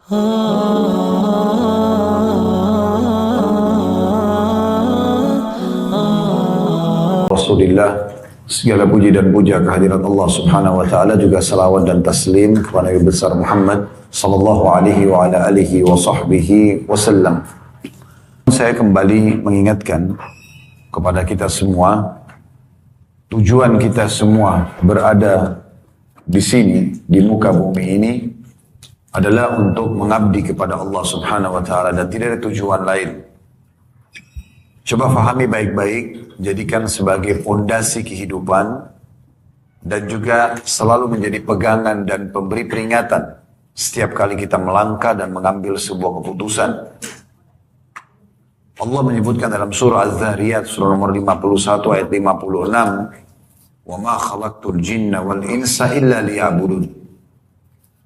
Rasulullah, segala puji dan puja kehadirat Allah Subhanahu wa taala, juga salawat dan taslim kepada Nabi besar Muhammad sallallahu alaihi wa ala alihi wa sahbihi wasallam. Saya kembali mengingatkan kepada kita semua, tujuan kita semua berada di sini, di muka bumi ini adalah untuk mengabdi kepada Allah Subhanahu wa taala dan tidak ada tujuan lain. Coba fahami baik-baik, jadikan sebagai fondasi kehidupan dan juga selalu menjadi pegangan dan pemberi peringatan setiap kali kita melangkah dan mengambil sebuah keputusan. Allah menyebutkan dalam surah Az-Zariyat surah nomor 51 ayat 56, "Wa ma khalaqtul jinna wal insa illa liya'budun."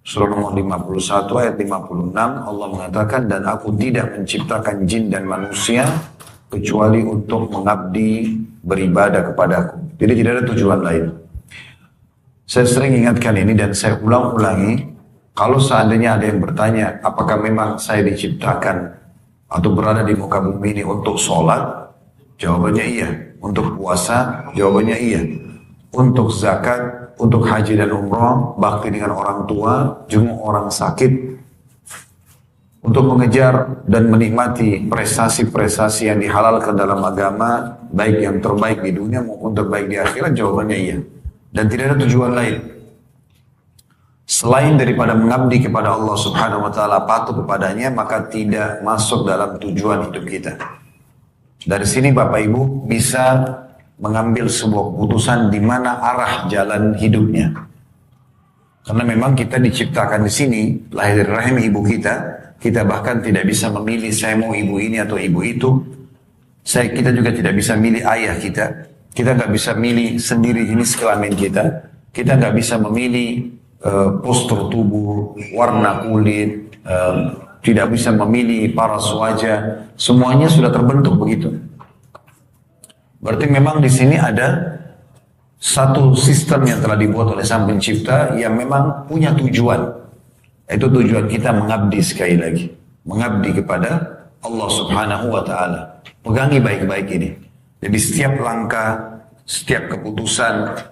Surah nomor 51 ayat 56 Allah mengatakan, dan aku tidak menciptakan jin dan manusia kecuali untuk mengabdi beribadah kepadaku. Jadi tidak ada tujuan lain. Saya sering ingatkan ini dan saya ulang-ulangi. Kalau seandainya ada yang bertanya, apakah memang saya diciptakan atau berada di muka bumi ini untuk sholat? Jawabannya iya. Untuk puasa? Jawabannya iya. Untuk zakat, untuk haji dan umrah, bakti dengan orang tua, jenguk orang sakit, untuk mengejar dan menikmati prestasi-prestasi yang dihalalkan dalam agama, baik yang terbaik di dunia maupun terbaik di akhirat, jawabannya iya. Dan tidak ada tujuan lain selain daripada mengabdi kepada Allah Subhanahu wa taala, patuh kepadanya, maka tidak masuk dalam tujuan hidup kita. Dari sini Bapak Ibu bisa mengambil sebuah keputusan di mana arah jalan hidupnya. Karena memang kita diciptakan di sini, lahir dari rahim ibu kita. Kita bahkan tidak bisa memilih saya mau ibu ini atau ibu itu. Kita juga tidak bisa milih ayah kita. Kita nggak bisa milih sendiri jenis kelamin kita. Kita nggak bisa memilih postur tubuh, warna kulit, tidak bisa memilih paras wajah. Semuanya sudah terbentuk begitu. Berarti memang di sini ada satu sistem yang telah dibuat oleh Sang Pencipta yang memang punya tujuan. Itu tujuan kita mengabdi, sekali lagi mengabdi kepada Allah Subhanahu wa taala. Pegangi baik-baik ini. Jadi setiap langkah, setiap keputusan,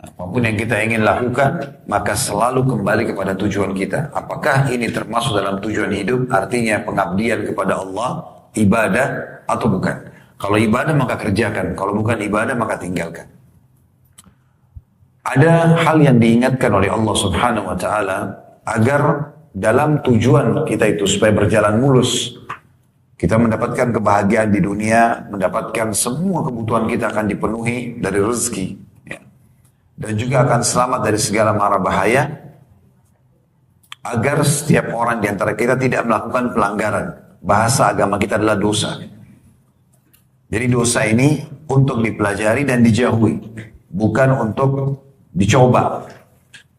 apapun yang kita ingin lakukan, maka selalu kembali kepada tujuan kita. Apakah ini termasuk dalam tujuan hidup, artinya pengabdian kepada Allah, ibadah atau bukan? Kalau ibadah maka kerjakan, kalau bukan ibadah maka tinggalkan. Ada hal yang diingatkan oleh Allah Subhanahu wa taala agar dalam tujuan kita itu supaya berjalan mulus, kita mendapatkan kebahagiaan di dunia, mendapatkan semua kebutuhan kita akan dipenuhi dari rezeki, ya, dan juga akan selamat dari segala mara bahaya, agar setiap orang di antara kita tidak melakukan pelanggaran. Bahasa agama kita adalah dosa. Jadi dosa ini untuk dipelajari dan dijauhi, bukan untuk dicoba.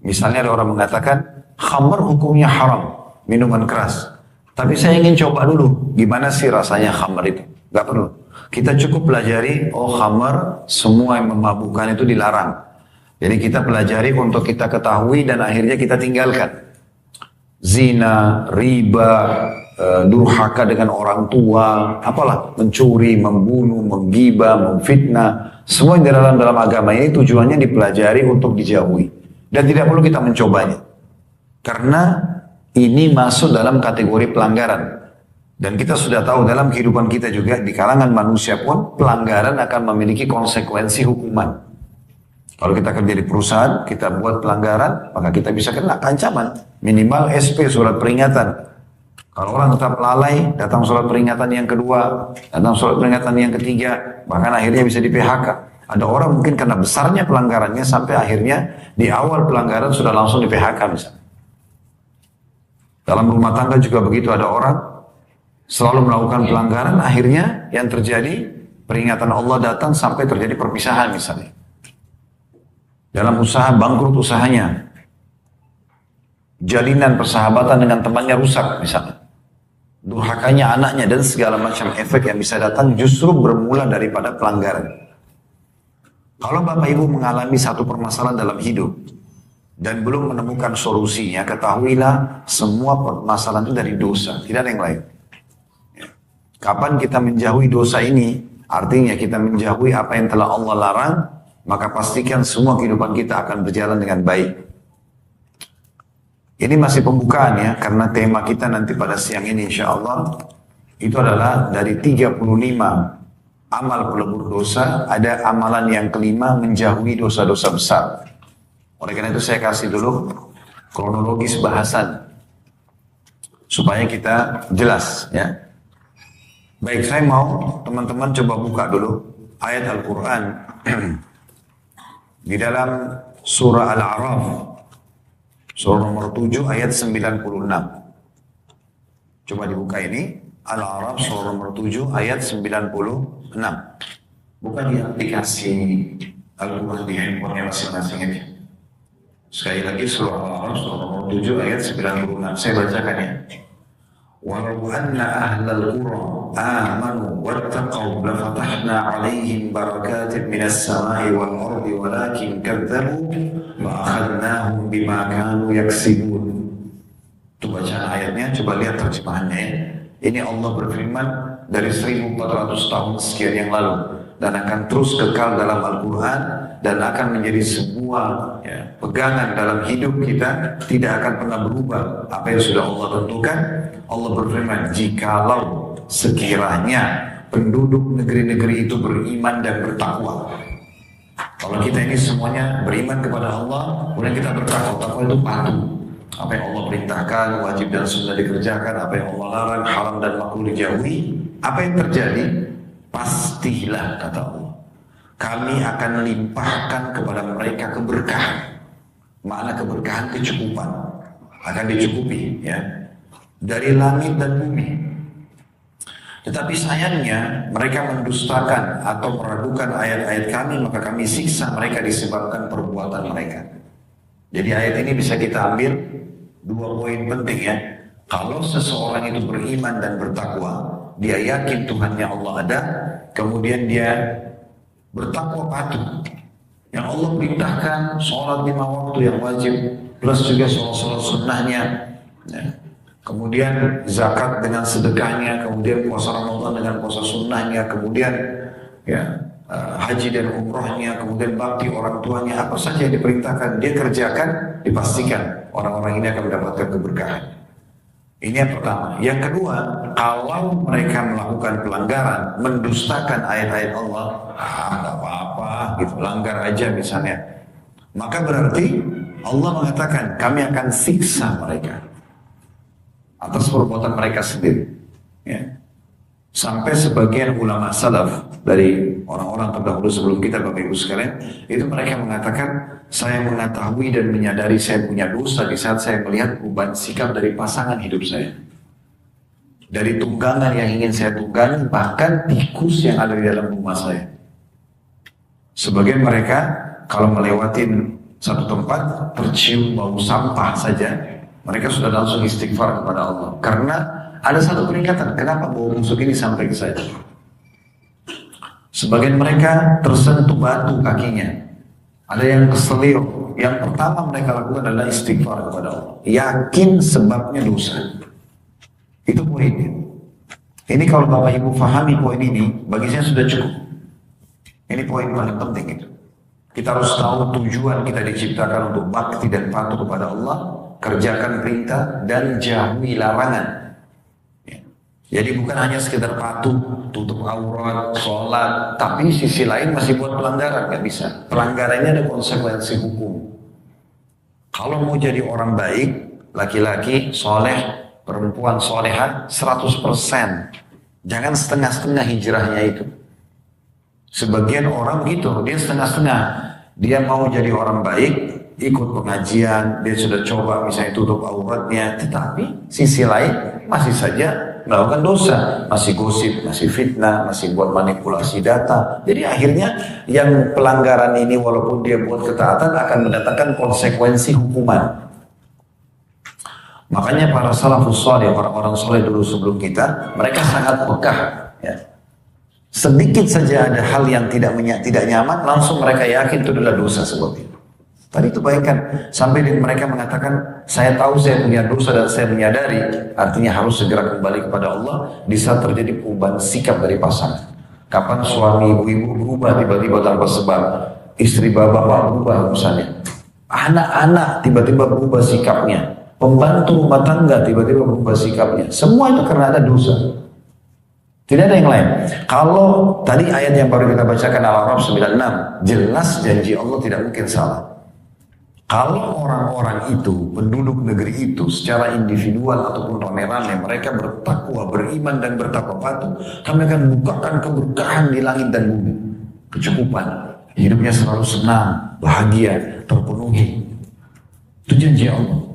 Misalnya ada orang mengatakan, khamr hukumnya haram, minuman keras. Tapi saya ingin coba dulu, gimana sih rasanya khamr itu? Gak perlu. Kita cukup pelajari, oh khamr, semua yang memabukkan itu dilarang. Jadi kita pelajari untuk kita ketahui dan akhirnya kita tinggalkan. Zina, riba, durhaka dengan orang tua, apalah, mencuri, membunuh, menggibah, memfitnah. Semua yang dalam agama ini tujuannya dipelajari untuk dijauhi. Dan tidak perlu kita mencobanya. Karena ini masuk dalam kategori pelanggaran. Dan kita sudah tahu dalam kehidupan kita juga, di kalangan manusia pun, pelanggaran akan memiliki konsekuensi hukuman. Kalau kita kerja di perusahaan, kita buat pelanggaran, maka kita bisa kena ancaman. Minimal SP, surat peringatan. Kalau orang tetap lalai, datang surat peringatan yang kedua, datang surat peringatan yang ketiga, bahkan akhirnya bisa di PHK. Ada orang mungkin karena besarnya pelanggarannya, sampai akhirnya di awal pelanggaran sudah langsung di PHK misalnya. Dalam rumah tangga juga begitu, ada orang selalu melakukan pelanggaran, akhirnya yang terjadi peringatan Allah datang sampai terjadi perpisahan misalnya. Dalam usaha, bangkrut usahanya. Jalinan persahabatan dengan temannya rusak misalnya. Durhakanya anaknya dan segala macam efek yang bisa datang justru bermula daripada pelanggaran. Kalau Bapak Ibu mengalami satu permasalahan dalam hidup, dan belum menemukan solusinya, ketahuilah semua permasalahan itu dari dosa, tidak ada yang lain. Kapan kita menjauhi dosa ini, artinya kita menjauhi apa yang telah Allah larang, maka pastikan semua kehidupan kita akan berjalan dengan baik. Ini masih pembukaan ya, karena tema kita nanti pada siang ini insya Allah, itu adalah dari 35 amal pelebur dosa, ada amalan yang kelima menjauhi dosa-dosa besar. Oleh karena itu saya kasih dulu kronologis bahasan supaya kita jelas ya. Baik, saya mau teman-teman coba buka dulu ayat Al-Quran di dalam surah Al-A'raf, surah nomor 7 ayat 96. Coba dibuka ini, Al-A'raf surah nomor 7 ayat 96. Bukan di aplikasi Al-Quran di handphonenya masing-masing ini. Sekali lagi surah Al-A'raf surah nomor 7 ayat 96. Saya bacakan ya. Walau anna ahlal qura amanu wattaqaw lafatahna 'alaihim barakatin minas samai wal ardi walakin kadzdzabu wa akhadnahum bima kanu yaksibun. Itu bacaan ayatnya, coba lihat terjemahannya ya. Ini Allah berfirman dari 1400 tahun sekian yang lalu dan akan terus kekal dalam Al-Quran dan akan menjadi sebuah ya, pegangan dalam hidup kita, tidak akan pernah berubah apa yang sudah Allah tentukan. Allah berfirman, jikalau sekiranya penduduk negeri-negeri itu beriman dan bertakwa. Kalau kita ini semuanya beriman kepada Allah, kemudian kita bertakwa, takwa itu patuh. Apa yang Allah perintahkan, wajib dan sunnah dikerjakan, apa yang Allah larang, haram dan makruh dijauhi. Apa yang terjadi? Pastilah, kata Allah, kami akan limpahkan kepada mereka keberkahan. Makna keberkahan, kecukupan. Akan dicukupi ya, dari langit dan bumi. Tetapi sayangnya mereka mendustakan atau meragukan ayat-ayat kami, maka kami siksa mereka disebabkan perbuatan mereka. Jadi ayat ini bisa kita ambil dua poin penting ya. Kalau seseorang itu beriman dan bertakwa, dia yakin Tuhannya Allah ada, kemudian dia bertakwa patuh. Yang Allah perintahkan sholat 5 waktu yang wajib, plus juga sholat sunnahnya. Ya. Kemudian zakat dengan sedekahnya, kemudian puasa Ramadan dengan puasa sunnahnya, kemudian ya, haji dan umrohnya, kemudian bakti orang tuanya, apa saja yang diperintahkan dia kerjakan, dipastikan orang-orang ini akan mendapatkan keberkahan. Ini yang pertama. Yang kedua, kalau mereka melakukan pelanggaran, mendustakan ayat-ayat Allah, nggak apa-apa, gitu, langgar aja misalnya, maka berarti Allah mengatakan kami akan siksa mereka atas perbuatan mereka sendiri. Ya. Sampai sebagian ulama salaf dari orang-orang terdahulu sebelum kita, Bapak Ibu sekalian, itu mereka mengatakan, saya mengetahui dan menyadari saya punya dosa di saat saya melihat perubahan sikap dari pasangan hidup saya. Dari tunggangan yang ingin saya tunggangi, bahkan tikus yang ada di dalam rumah saya. Sebagian mereka kalau melewatin satu tempat, tercium bau sampah saja, mereka sudah langsung istighfar kepada Allah. Karena ada satu peringatan, kenapa bau busuk ini sampai ke saya? Sebagian mereka tersentuh batu kakinya. Ada yang keselio. Yang pertama mereka lakukan adalah istighfar kepada Allah. Yakin sebabnya dosa. Itu poinnya. Ini kalau Bapak Ibu fahami poin ini, bagi saya sudah cukup. Ini poin paling penting itu. Kita harus tahu tujuan kita diciptakan untuk bakti dan patuh kepada Allah, kerjakan perintah dan jauhi larangan. Jadi bukan hanya sekedar patuh, tutup aurat, sholat, tapi sisi lain masih buat pelanggaran, nggak bisa. Pelanggarannya ada konsekuensi hukum. Kalau mau jadi orang baik, laki-laki, soleh, perempuan soleha, 100%. Jangan setengah-setengah hijrahnya itu. Sebagian orang gitu, dia setengah-setengah. Dia mau jadi orang baik, ikut pengajian, dia sudah coba misalnya tutup auratnya, tetapi sisi lain masih saja melakukan dosa, masih gosip, masih fitnah, masih buat manipulasi data. Jadi akhirnya yang pelanggaran ini walaupun dia buat ketaatan akan mendatangkan konsekuensi hukuman. Makanya para salafus saleh, orang-orang soleh dulu sebelum kita, mereka sangat pekah. Ya. Sedikit saja ada hal yang tidak nyaman, langsung mereka yakin itu adalah dosa sebab itu. Tadi itu bayangkan, sampai mereka mengatakan, saya tahu saya punya dosa dan saya menyadari, artinya harus segera kembali kepada Allah di saat terjadi perubahan sikap dari pasangan. Kapan suami ibu-ibu berubah tiba-tiba tanpa sebab, istri bapak-bapak berubah misalnya, anak-anak tiba-tiba berubah sikapnya, pembantu rumah tangga tiba-tiba berubah sikapnya, semua itu karena ada dosa. Tidak ada yang lain. Kalau tadi ayat yang baru kita bacakan Al-A'raf 96, jelas janji Allah tidak mungkin salah. Kalau orang-orang itu, penduduk negeri itu, secara individual ataupun rame-rame, mereka bertakwa, beriman dan bertakwa patuh, kami akan bukakan keberkahan di langit dan bumi. Kecukupan. Hidupnya selalu senang, bahagia, terpenuhi. Itu janji Allah.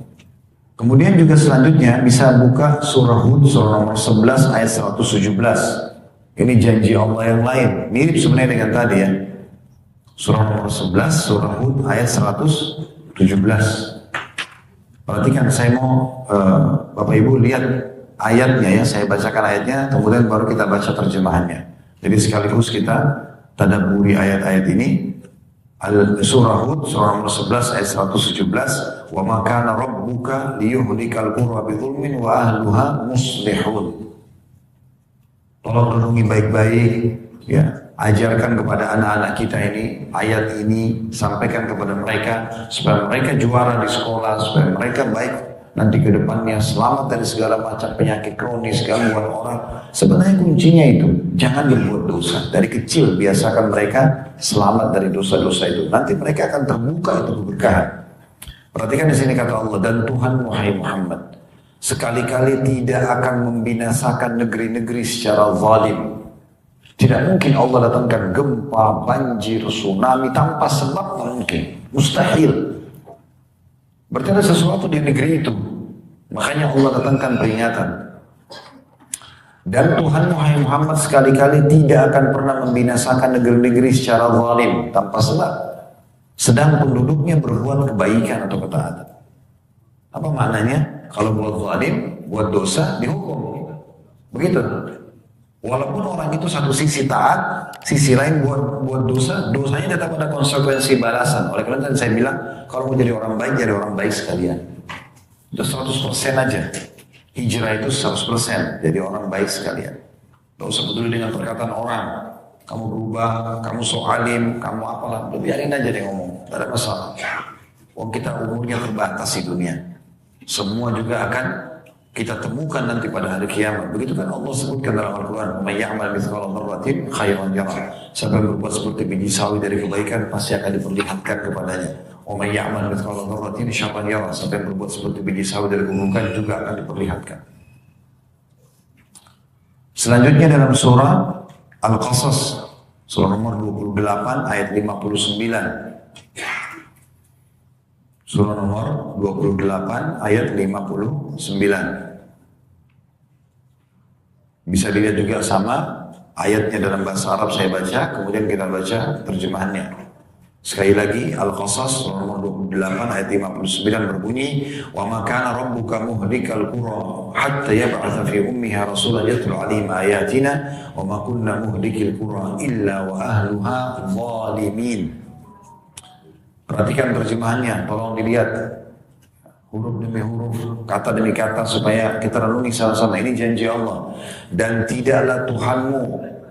Kemudian juga selanjutnya bisa buka surah Hud, surah nomor 11 ayat 117. Ini janji Allah yang lain. Mirip sebenarnya dengan tadi ya. Surah nomor 11, surah Hud ayat 117. Perhatikan, saya mau Bapak Ibu lihat ayatnya ya, saya bacakan ayatnya, kemudian baru kita baca terjemahannya. Jadi sekaligus kita tadabburi ayat-ayat ini. Surah Hud, surah nomor 11 ayat 117. Wa ma kana rabbuka liyuhlikal qura bidzulmin wa ahluha muslihun. Tolong renungi baik-baik ya. Ajarkan kepada anak-anak kita ini, ayat ini, sampaikan kepada mereka, supaya mereka juara di sekolah, supaya mereka baik nanti ke depannya, selamat dari segala macam penyakit kronis, gangguan orang. Sebenarnya kuncinya itu, jangan berbuat dosa. Dari kecil biasakan mereka selamat dari dosa-dosa itu. Nanti mereka akan terbuka itu keberkahan. Perhatikan di sini kata Allah, dan Tuhan wahai Muhammad, sekali-kali tidak akan membinasakan negeri-negeri secara zalim. Tidak mungkin Allah datangkan gempa, banjir, tsunami tanpa sebab, mungkin. Mustahil. Berarti ada sesuatu di negeri itu. Makanya Allah datangkan peringatan. Dan Tuhan wahai Muhammad sekali-kali tidak akan pernah membinasakan negeri-negeri secara zalim tanpa sebab. Sedang penduduknya berbuat kebaikan atau ketaatan. Apa maknanya? Kalau buat zalim, buat dosa, dihukum. Begitu. Walaupun orang itu satu sisi taat, sisi lain buat dosa, dosanya tetap ada konsekuensi balasan. Oleh karena itu saya bilang, kalau mau jadi orang baik, jadi orang baik sekalian. Itu 100% aja. Hijrah itu 100%, jadi orang baik sekalian. Gak usah peduli dengan perkataan orang. Kamu berubah, kamu so alim, kamu apalah, biarin aja dia ngomong. Gak ada masalah. Wong kita umurnya terbatas di dunia. Semua juga akan kita temukan nanti pada hari kiamat. Begitu kan Allah sebutkan dalam Al-Quran, "May ya'mal mithqala dzarratin khairan yarah." Siapa yang berbuat seperti biji sawi dari kebaikan pasti akan diperlihatkan kepadanya. "Wa may ya'mal mithqala dzarratin syarran yarah." Siapa yang berbuat seperti biji sawi dari keburukan juga akan diperlihatkan. Selanjutnya dalam surah Al-Qasas, surah nomor 28 ayat 59. Surah nomor 28 ayat 59. Bisa dilihat juga sama ayatnya dalam bahasa Arab saya baca, kemudian kita baca terjemahannya. Sekali lagi Al-Qasas surah nomor 28 ayat 59 berbunyi, "Wa ma kana rabbuka muhlikal qura hatta yab'atsa fi ummiha rasulan yatlu 'alaihim ayatina wa ma kunna muhlikil qura illa wa ahluha zalimin." Perhatikan terjemahannya, tolong dilihat huruf demi huruf, kata demi kata supaya kita renungi sama-sama. Ini janji Allah. Dan tidaklah Tuhanmu,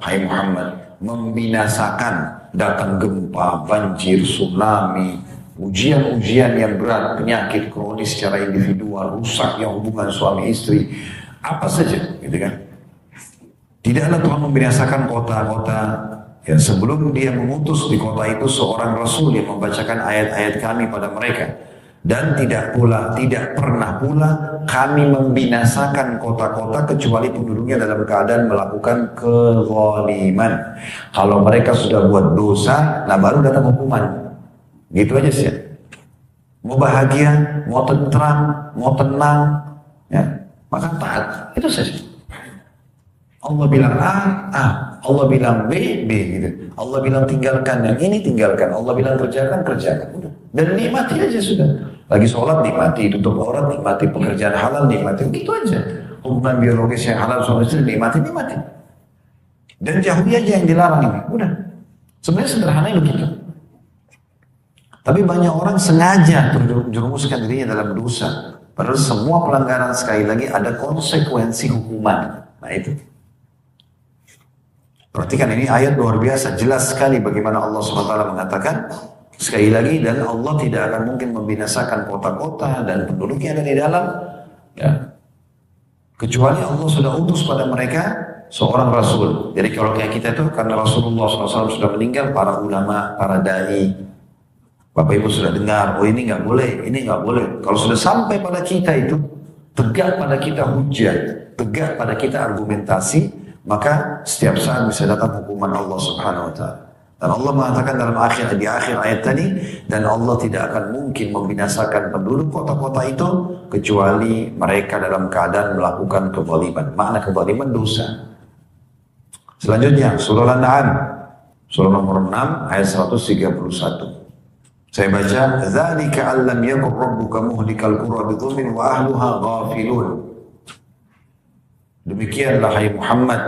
hai Muhammad, membinasakan datang gempa, banjir, tsunami, ujian-ujian yang berat, penyakit kronis secara individual, rusak yang hubungan suami istri, apa saja, gitu kan? Tidaklah Tuhan membinasakan kota-kota. Ya, sebelum dia mengutus di kota itu seorang rasul yang membacakan ayat-ayat kami pada mereka. Dan tidak pernah pula kami membinasakan kota-kota kecuali penduduknya dalam keadaan melakukan kezaliman. Kalau mereka sudah buat dosa, nah baru datang hukuman. Gitu aja sih. Mau bahagia, mau tentram, mau tenang, ya, maka taat. Itu saja. Allah bilang A, A. Allah bilang B, B gitu. Allah bilang tinggalkan yang ini, tinggalkan. Allah bilang kerjakan, kerjakan. Udah. Dan nikmati aja sudah. Lagi sholat nikmati, tutup aurat nikmati, pekerjaan halal nikmati. Begitu aja. Hubungan biologis yang halal suami istri nikmati, nikmati. Dan jauhi aja yang dilarang ini. Udah. Sebenarnya sederhananya begitu. Tapi banyak orang sengaja terjerumuskan dirinya dalam dosa. Padahal semua pelanggaran sekali lagi ada konsekuensi hukuman. Nah itu. Perhatikan ini ayat luar biasa. Jelas sekali bagaimana Allah SWT mengatakan. Sekali lagi, dan Allah tidak akan mungkin membinasakan kota-kota dan penduduknya ada di dalam. Ya. Kecuali Allah sudah utus pada mereka seorang Rasul. Jadi kalau kayak kita itu karena Rasulullah SAW sudah meninggal, para ulama, para da'i, Bapak Ibu sudah dengar, oh ini nggak boleh, ini nggak boleh. Kalau sudah sampai pada kita itu, tegak pada kita hujah, tegak pada kita argumentasi, maka setiap saat bisa datang hukuman Allah Subhanahu Wa Taala. Dan Allah mengatakan di akhir ayat tadi, dan Allah tidak akan mungkin membinasakan penduduk kota-kota itu kecuali mereka dalam keadaan melakukan kezaliman. Makna kezaliman dosa. Selanjutnya surah Al-An'am, surah nomor 6 ayat 131. Saya baca, "Dzalika allam yakun rabbuka muhlikal qura bidhulmin wa ahluha ghafilun." Demikianlah hai Muhammad,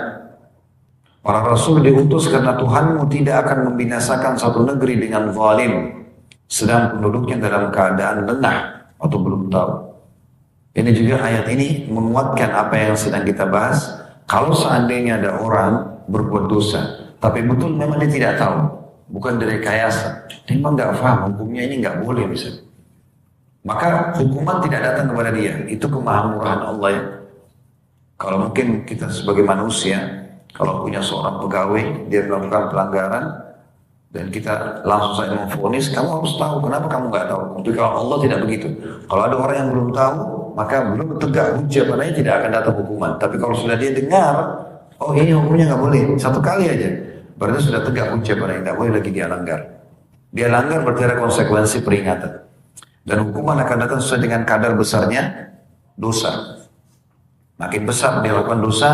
para rasul diutus karena Tuhanmu tidak akan membinasakan satu negeri dengan zalim, sedang penduduknya dalam keadaan lengah atau belum tahu. Ini juga ayat ini menguatkan apa yang sedang kita bahas. Kalau seandainya ada orang berbuat dosa, tapi betul memang dia tidak tahu, bukan direkayasa, dia memang nggak paham hukumnya ini nggak boleh misalnya, maka hukuman tidak datang kepada dia. Itu kemahamurahan Allah ya. Kalau mungkin kita sebagai manusia, kalau punya seorang pegawai dia melakukan pelanggaran dan kita langsung saja memvonis, kamu harus tahu, kenapa kamu nggak tahu? Tapi kalau Allah tidak begitu. Kalau ada orang yang belum tahu, maka belum tegak hujah padanya, tidak akan datang hukuman. Tapi kalau sudah dia dengar, oh ini hukumnya nggak boleh, satu kali aja, berarti sudah tegak hujah padanya, nggak boleh lagi dia langgar. Dia langgar berarti ada konsekuensi peringatan. Dan hukuman akan datang sesuai dengan kadar besarnya dosa. Makin besar dia lakukan dosa,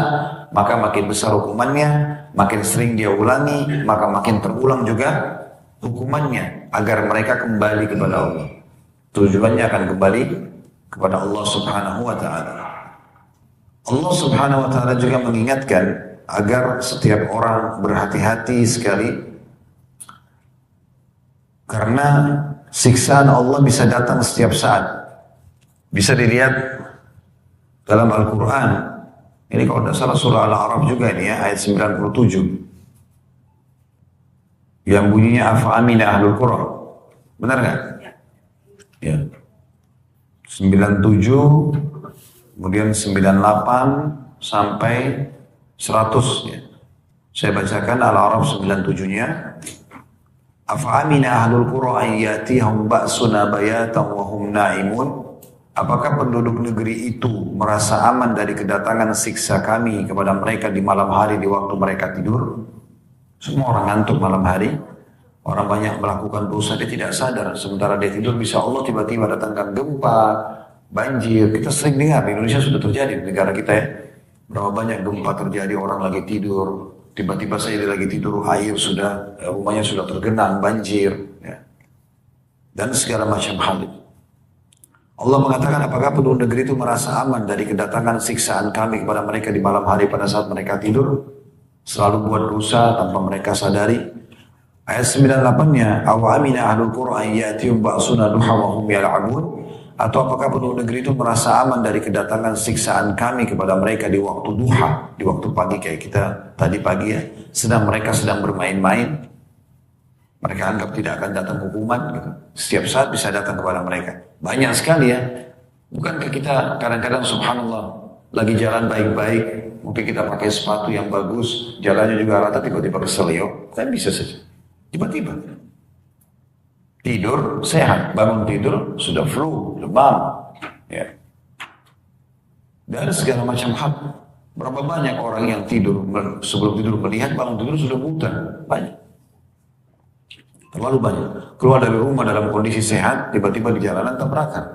maka makin besar hukumannya, makin sering dia ulangi, maka makin terulang juga hukumannya, agar mereka kembali kepada Allah. Tujuannya akan kembali kepada Allah Subhanahu Wa Taala. Allah Subhanahu Wa Taala juga mengingatkan agar setiap orang berhati-hati sekali, karena siksaan Allah bisa datang setiap saat. Bisa dilihat dalam Al-Quran, ini kalau tidak salah surah Al-A'raf juga ini ya, ayat 97. Yang bunyinya afa'amina ahlul qura. Benar nggak? Ya. 97, kemudian 98 sampai 100 ya. Saya bacakan Al-A'raf 97-nya. Afa'amina ahlul qura an yatihum ba'suna bayatan wa hum na'imun. Apakah penduduk negeri itu merasa aman dari kedatangan siksa kami kepada mereka di malam hari di waktu mereka tidur? Semua orang ngantuk malam hari. Orang banyak melakukan dosa, dia tidak sadar. Sementara dia tidur bisa Allah tiba-tiba datangkan gempa, banjir. Kita sering dengar di Indonesia sudah terjadi di negara kita ya. Berapa banyak gempa terjadi, orang lagi tidur. Tiba-tiba saja dia lagi tidur, air sudah, rumahnya sudah tergenang, banjir. Ya. Dan segala macam hal itu. Allah mengatakan, apakah penduduk negeri itu merasa aman dari kedatangan siksaan kami kepada mereka di malam hari pada saat mereka tidur? Selalu buat dosa tanpa mereka sadari. Ayat 98-nya, Awa amina ahlul Qur'an ya'tiyum ba'suna duha wa hum yal'abun. Atau apakah penduduk negeri itu merasa aman dari kedatangan siksaan kami kepada mereka di waktu duha, di waktu pagi kayak kita tadi pagi ya, mereka sedang bermain-main. Mereka anggap tidak akan datang hukuman gitu. Setiap saat bisa datang kepada mereka. Banyak sekali ya. Bukankah kita kadang-kadang subhanallah lagi jalan baik-baik, mungkin kita pakai sepatu yang bagus, jalannya juga rata, tiba-tiba keselio, kan bisa saja. Tiba-tiba tidur sehat, bangun tidur sudah flu, demam, ya. Dan segala macam hal. Berapa banyak orang yang tidur sebelum tidur melihat bangun tidur sudah buta, banyak. Terlalu banyak. Keluar dari rumah dalam kondisi sehat, tiba-tiba di jalanan tabrakan.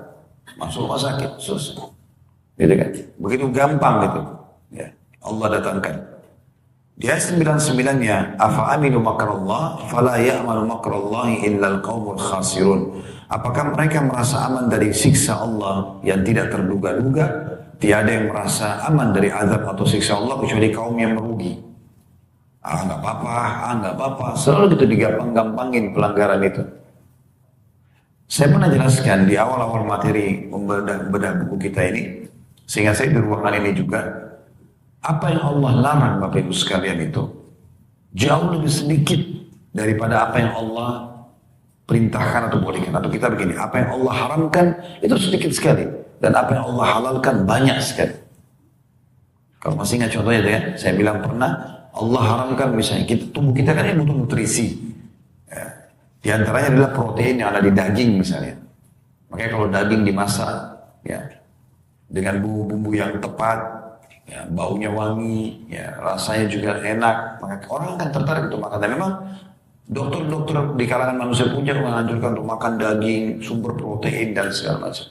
Masuk rumah sakit, selesai. Gitu kan? Begitu gampang gitu. Ya. Allah datangkan. Di ayat 99-nya, Afa aminu makrallah, fala ya'manu makrallahi illal qaumul khasirun. Apakah mereka merasa aman dari siksa Allah yang tidak terduga-duga? Tiada yang merasa aman dari azab atau siksa Allah kecuali kaum yang merugi. Nggak apa-apa, nggak apa-apa. Selalu gitu digampang-gampangin pelanggaran itu. Saya pernah jelaskan di awal-awal materi bedah buku kita ini, sehingga saya di ruangan ini juga, apa yang Allah larang Bapak Ibu sekalian itu jauh lebih sedikit daripada apa yang Allah perintahkan atau bolehkan. Atau kita begini, apa yang Allah haramkan itu sedikit sekali, dan apa yang Allah halalkan banyak sekali. Kalau masih ingat contohnya itu ya, saya bilang pernah Allah haramkan misalnya tubuh kita kan butuh nutrisi. Ya. Di antaranya adalah protein yang ada di daging misalnya. Makanya kalau daging dimasak ya dengan bumbu-bumbu yang tepat, ya, baunya wangi, ya, rasanya juga enak, maka orang akan tertarik untuk makan. Dan memang dokter-dokter di kalangan manusia punya menganjurkan untuk makan daging, sumber protein dan segala macam.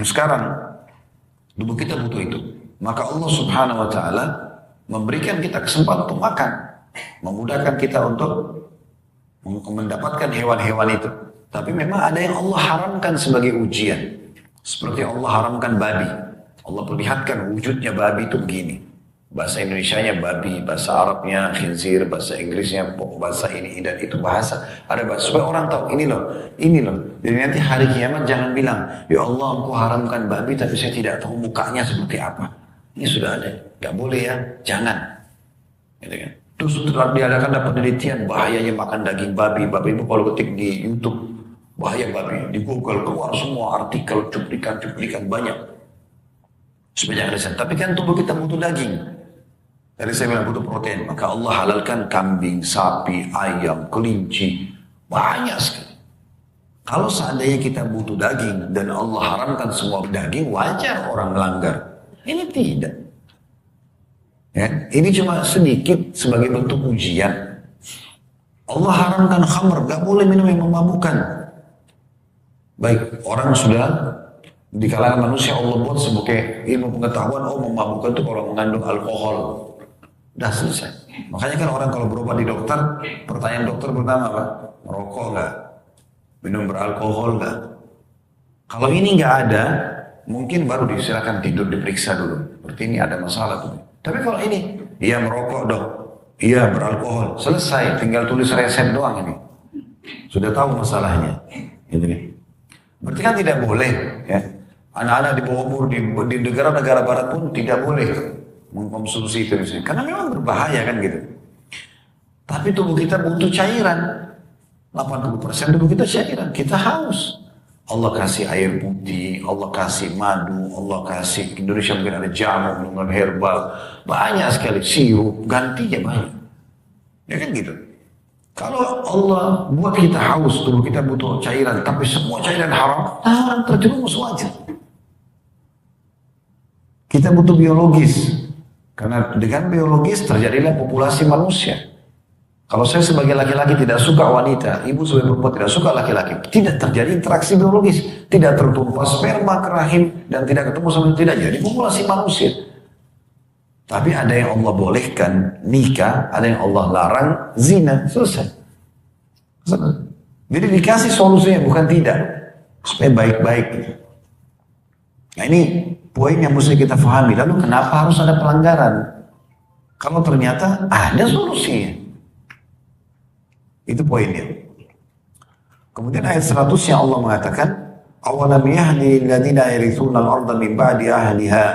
Sekarang tubuh kita butuh itu. Maka Allah Subhanahu wa taala memberikan kita kesempatan untuk makan, memudahkan kita untuk mendapatkan hewan-hewan itu. Tapi memang ada yang Allah haramkan sebagai ujian. Seperti Allah haramkan babi. Allah perlihatkan wujudnya babi itu begini. Bahasa Indonesianya babi, bahasa Arabnya khinzir, bahasa Inggrisnya bahasa ini dan itu bahasa. Ada bahasa supaya orang tahu ini loh, ini loh. Jadi nanti hari kiamat jangan bilang, ya Allah Engkau haramkan babi tapi saya tidak tahu mukanya seperti apa. Ini sudah ada, nggak boleh ya, jangan. Gitu kan? Terus setelah diadakan penelitian bahayanya makan daging babi. Bapak Ibu kalau ketik di YouTube bahaya babi, di Google keluar semua artikel cuplikan banyak. Sebanyak riset. Tapi kan tubuh kita butuh daging. Dari saya bilang butuh protein. Maka Allah halalkan kambing, sapi, ayam, kelinci. Banyak sekali. Kalau seandainya kita butuh daging dan Allah haramkan semua daging, wajar orang melanggar. Ini tidak. Ya, ini cuma sedikit sebagai bentuk ujian. Allah haramkan khamr, gak boleh minum yang memabukkan. Baik, orang sudah di kalangan manusia Allah buat sebagai ilmu pengetahuan, oh memabukkan itu kalau mengandung alkohol. Udah selesai. Makanya kan orang kalau berobat di dokter, pertanyaan dokter pertama apa? Merokok gak? Minum beralkohol gak? Kalau ini gak ada, mungkin baru disilakan tidur diperiksa dulu. Seperti ini ada masalah tuh. Tapi kalau ini, iya merokok dong, iya beralkohol, selesai, tinggal tulis resep doang ini. Sudah tahu masalahnya. Gitu nih. Berarti kan tidak boleh, ya. Anak-anak di bawah umur di negara-negara barat pun tidak boleh mengkonsumsi itu misalnya. Karena memang berbahaya kan gitu. Tapi tubuh kita butuh cairan. 80% tubuh kita cairan, kita haus. Allah kasih air putih, Allah kasih madu, Allah kasih, Indonesia mungkin ada jamu, minuman herbal, banyak sekali, sirup, gantinya banyak. Ya kan gitu. Kalau Allah buat kita haus, tubuh kita butuh cairan, tapi semua cairan haram, orang terjerumus wajar. Kita butuh biologis, karena dengan biologis terjadilah populasi manusia. Kalau saya sebagai laki-laki tidak suka wanita, ibu sebagai perempuan tidak suka laki-laki, tidak terjadi interaksi biologis, tidak tertumpah sperma ke rahim dan tidak ketemu sama tidak jadi populasi manusia. Tapi ada yang Allah bolehkan nikah, ada yang Allah larang zina, selesai. Jadi dikasih solusinya bukan tidak, supaya baik-baik. Nah ini poin yang mesti kita pahami. Lalu kenapa harus ada pelanggaran? Kalau ternyata ada solusinya. Itu poinnya. Kemudian ayat 100 yang Allah mengatakan, "Awalam yahdi lil ladzina yarithuna al-ardha min ba'di ahliha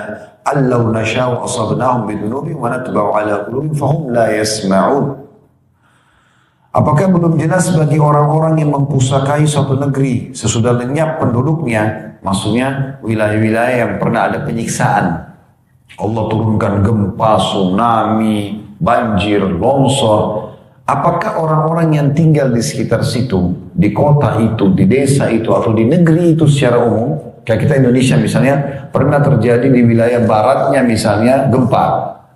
allau nasha'u asabnahum bidunubihim wa natba'u 'ala qulubihim fahum la yasma'un." Apakah belum jelas bagi orang-orang yang mempusakai suatu negeri sesudah lenyap penduduknya, maksudnya wilayah-wilayah yang pernah ada penyiksaan. Allah turunkan gempa, tsunami, banjir, longsor. Apakah orang-orang yang tinggal di sekitar situ, di kota itu, di desa itu, atau di negeri itu secara umum, kayak kita Indonesia misalnya, pernah terjadi di wilayah baratnya misalnya gempa,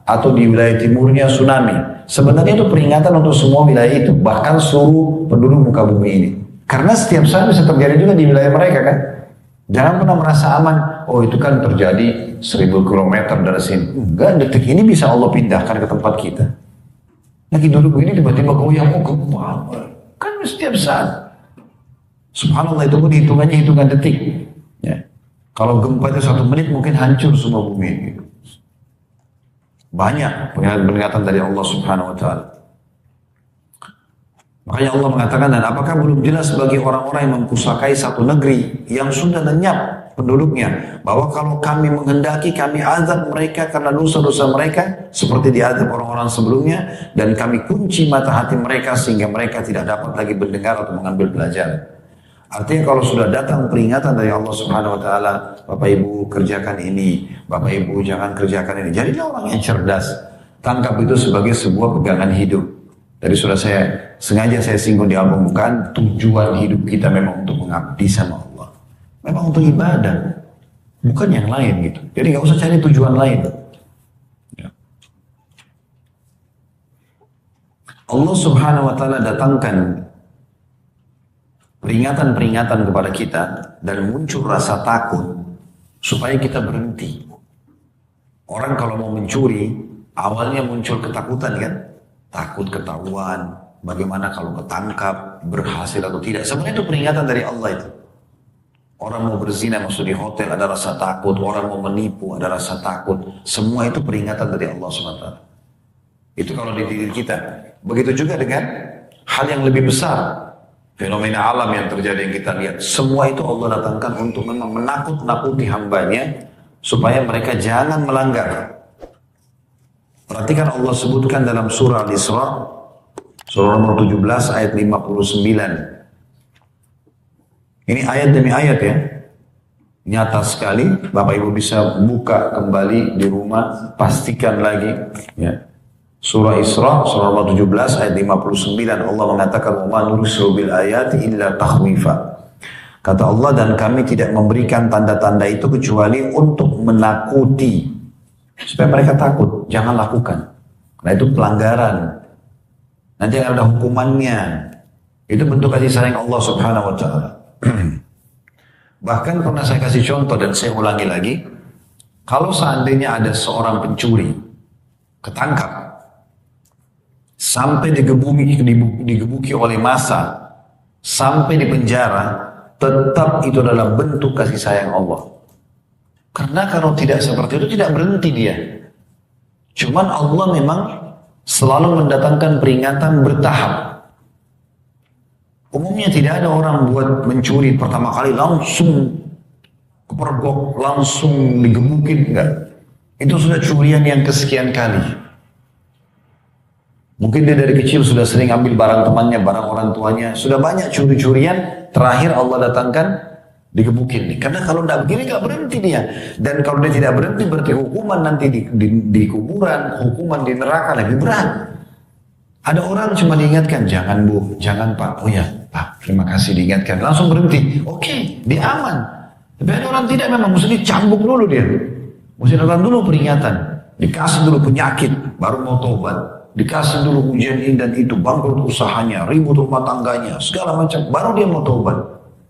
atau di wilayah timurnya tsunami. Sebenarnya itu peringatan untuk semua wilayah itu, bahkan seluruh penduduk muka bumi ini. Karena setiap saat bisa terjadi juga di wilayah mereka kan. Jangan pernah merasa aman, oh itu kan terjadi 1000 km dari sini. Enggak, detik ini bisa Allah pindahkan ke tempat kita. Lagi duduk ini tiba-tiba goyang, oh gempa. Kan setiap saat. Subhanallah itu pun hitungannya hitungan detik. Ya. Kalau gempa itu 1 menit mungkin hancur semua bumi ini. Banyak peringatan dari Allah Subhanahu wa taala. Makanya Allah mengatakan, dan apakah belum jelas bagi orang-orang yang mempusakai satu negeri yang sudah lenyap penduduknya, bahwa kalau kami menghendaki kami azab mereka karena dosa-dosa mereka seperti diazab orang-orang sebelumnya, dan kami kunci mata hati mereka sehingga mereka tidak dapat lagi mendengar atau mengambil pelajaran. Artinya kalau sudah datang peringatan dari Allah Subhanahu wa taala, Bapak Ibu kerjakan ini, Bapak Ibu jangan kerjakan ini. Jadilah orang yang cerdas. Tangkap itu sebagai sebuah pegangan hidup. Tadi sudah sengaja saya singgung di album, bukan tujuan hidup kita memang untuk mengabdi sama Allah. Memang untuk ibadah. Bukan yang lain gitu. Jadi nggak usah cari tujuan lain. Ya. Allah Subhanahu wa taala datangkan peringatan-peringatan kepada kita dan muncul rasa takut supaya kita berhenti. Orang kalau mau mencuri, awalnya muncul ketakutan kan? Takut ketahuan, bagaimana kalau ketangkap, berhasil atau tidak. Sebenarnya itu peringatan dari Allah itu. Orang mau berzina masuk di hotel ada rasa takut, orang mau menipu ada rasa takut. Semua itu peringatan dari Allah SWT. Itu kalau di diri kita. Begitu juga dengan hal yang lebih besar. Fenomena alam yang terjadi yang kita lihat. Semua itu Allah datangkan untuk memang menakut-nakuti hambanya supaya mereka jangan melanggar. Perhatikan Allah sebutkan dalam surah Al-Isra, surah nomor 17 ayat 59. Ini ayat demi ayat ya. Nyata sekali, Bapak Ibu bisa buka kembali di rumah, pastikan lagi. Ya. Surah Isra, surah nomor 17 ayat 59, Allah mengatakan, "Wa ma nursilu bil ayati illa takhwifa." Kata Allah, dan kami tidak memberikan tanda-tanda itu kecuali untuk menakuti. Supaya mereka takut, jangan lakukan. Nah itu pelanggaran. Nanti ada hukumannya. Itu bentuk kasih sayang Allah Subhanahu wa ta'ala. Bahkan pernah saya kasih contoh dan saya ulangi lagi. Kalau seandainya ada seorang pencuri, ketangkap, sampai digebuki oleh massa, sampai di penjara, tetap itu adalah bentuk kasih sayang Allah. Karena kalau tidak seperti itu tidak berhenti dia. Cuman Allah memang selalu mendatangkan peringatan bertahap. Umumnya tidak ada orang buat mencuri pertama kali langsung kepergok, langsung digebukin, enggak. Itu sudah curian yang kesekian kali. Mungkin dia dari kecil sudah sering ambil barang temannya, barang orang tuanya. Sudah banyak curi-curian, terakhir Allah datangkan digebukin nih. Karena kalau tidak begini nggak berhenti dia. Dan kalau dia tidak berhenti berarti hukuman nanti di kuburan, hukuman di neraka lebih berat. Ada orang cuma diingatkan, jangan Bu, jangan Pak. Oh ya Pak, terima kasih diingatkan. Langsung berhenti. Oke, dia aman. Tapi ada orang tidak, memang mesti dicambuk dulu dia. Mesti datang dulu peringatan. Dikasih dulu penyakit, baru mau tobat. Dikasih dulu ujian ini dan itu, bangkrut usahanya, ribut rumah tangganya, segala macam. Baru dia mau tobat.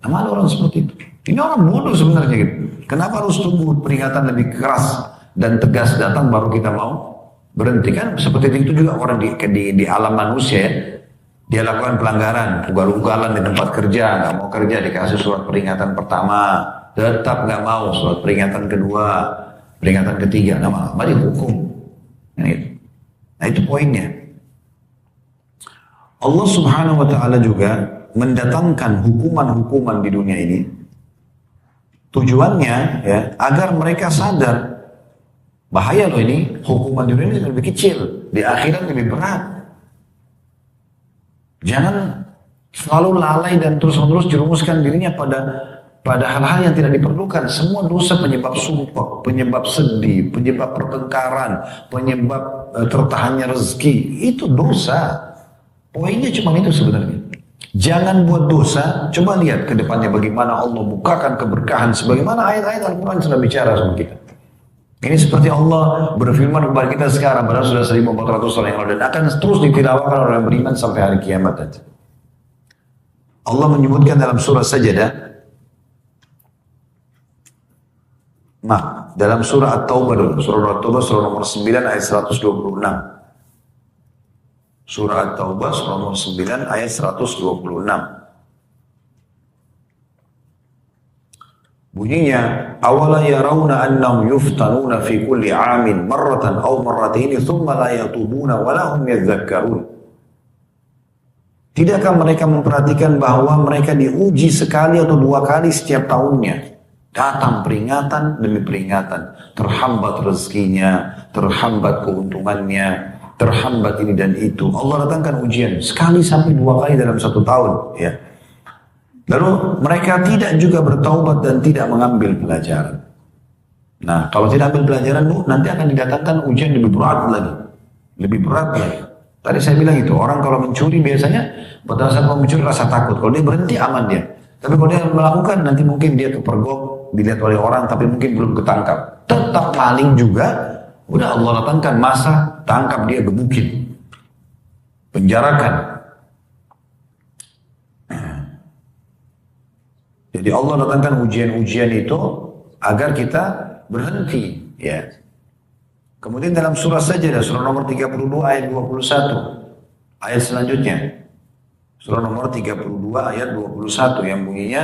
Nama ada orang seperti itu. Ini orang bodoh sebenarnya gitu. Kenapa harus tunggu peringatan lebih keras dan tegas datang baru kita mau berhenti? Kan seperti itu juga orang di alam manusia ya. Dia lakukan pelanggaran, ugal-ugalan di tempat kerja, nggak mau kerja, dikasih surat peringatan pertama, tetap nggak mau, surat peringatan kedua, peringatan ketiga, lama-lama dihukum. Nah itu poinnya. Allah Subhanahu wa ta'ala juga mendatangkan hukuman-hukuman di dunia ini. Tujuannya ya agar mereka sadar bahaya loh ini, hukuman di dunia ini lebih kecil, di akhirat lebih berat. Jangan selalu lalai dan terus-menerus jerumuskan dirinya pada hal-hal yang tidak diperlukan. Semua dosa penyebab sumpah, penyebab sedih, penyebab pertengkaran, penyebab tertahannya rezeki, itu dosa. Poinnya cuma itu sebenarnya. Jangan buat dosa, coba lihat ke depannya bagaimana Allah bukakan keberkahan sebagaimana ayat-ayat Al-Quran sudah bicara sama kita. Ini seperti Allah berfirman kepada kita sekarang, padahal sudah 1400 tahun yang lalu, dan akan terus ditilawahkan oleh orang beriman sampai hari kiamat nanti. Allah menyebutkan dalam surah Sajadah, dalam surah At-Taubah dulu, surah At-Taubah surah nomor 9 ayat 126. Surah At-Taubah surah nomor 9 ayat 126. Bunyinya, awala yarawna annahum yuftanuna fi kulli 'amin marratan aw marrataini thumma la yatubuna wa lahum yadhakkarun. Tidakkah mereka memperhatikan bahwa mereka diuji sekali atau dua kali setiap tahunnya? Datang peringatan demi peringatan. Terhambat rezekinya, terhambat keuntungannya, terhambat ini dan itu. Allah datangkan ujian sekali sampai dua kali dalam satu tahun. Ya. Lalu mereka tidak juga bertaubat dan tidak mengambil pelajaran. Nah, kalau tidak ambil pelajaran, nanti akan didatangkan ujian lebih berat lagi. Lebih berat lagi. Tadi saya bilang itu, orang kalau mencuri biasanya pada saat mau mencuri rasa takut. Kalau dia berhenti aman dia. Tapi kalau dia melakukan nanti mungkin dia kepergok, dilihat oleh orang tapi mungkin belum ketangkap. Tetap maling juga, udah Allah datangkan masa, tangkap dia, gebukin. Penjarakan. Jadi Allah datangkan ujian-ujian itu agar kita berhenti. Ya. Kemudian dalam surah Sajdah, surah nomor 32 ayat 21. Ayat selanjutnya. Surah nomor 32 ayat 21 yang bunyinya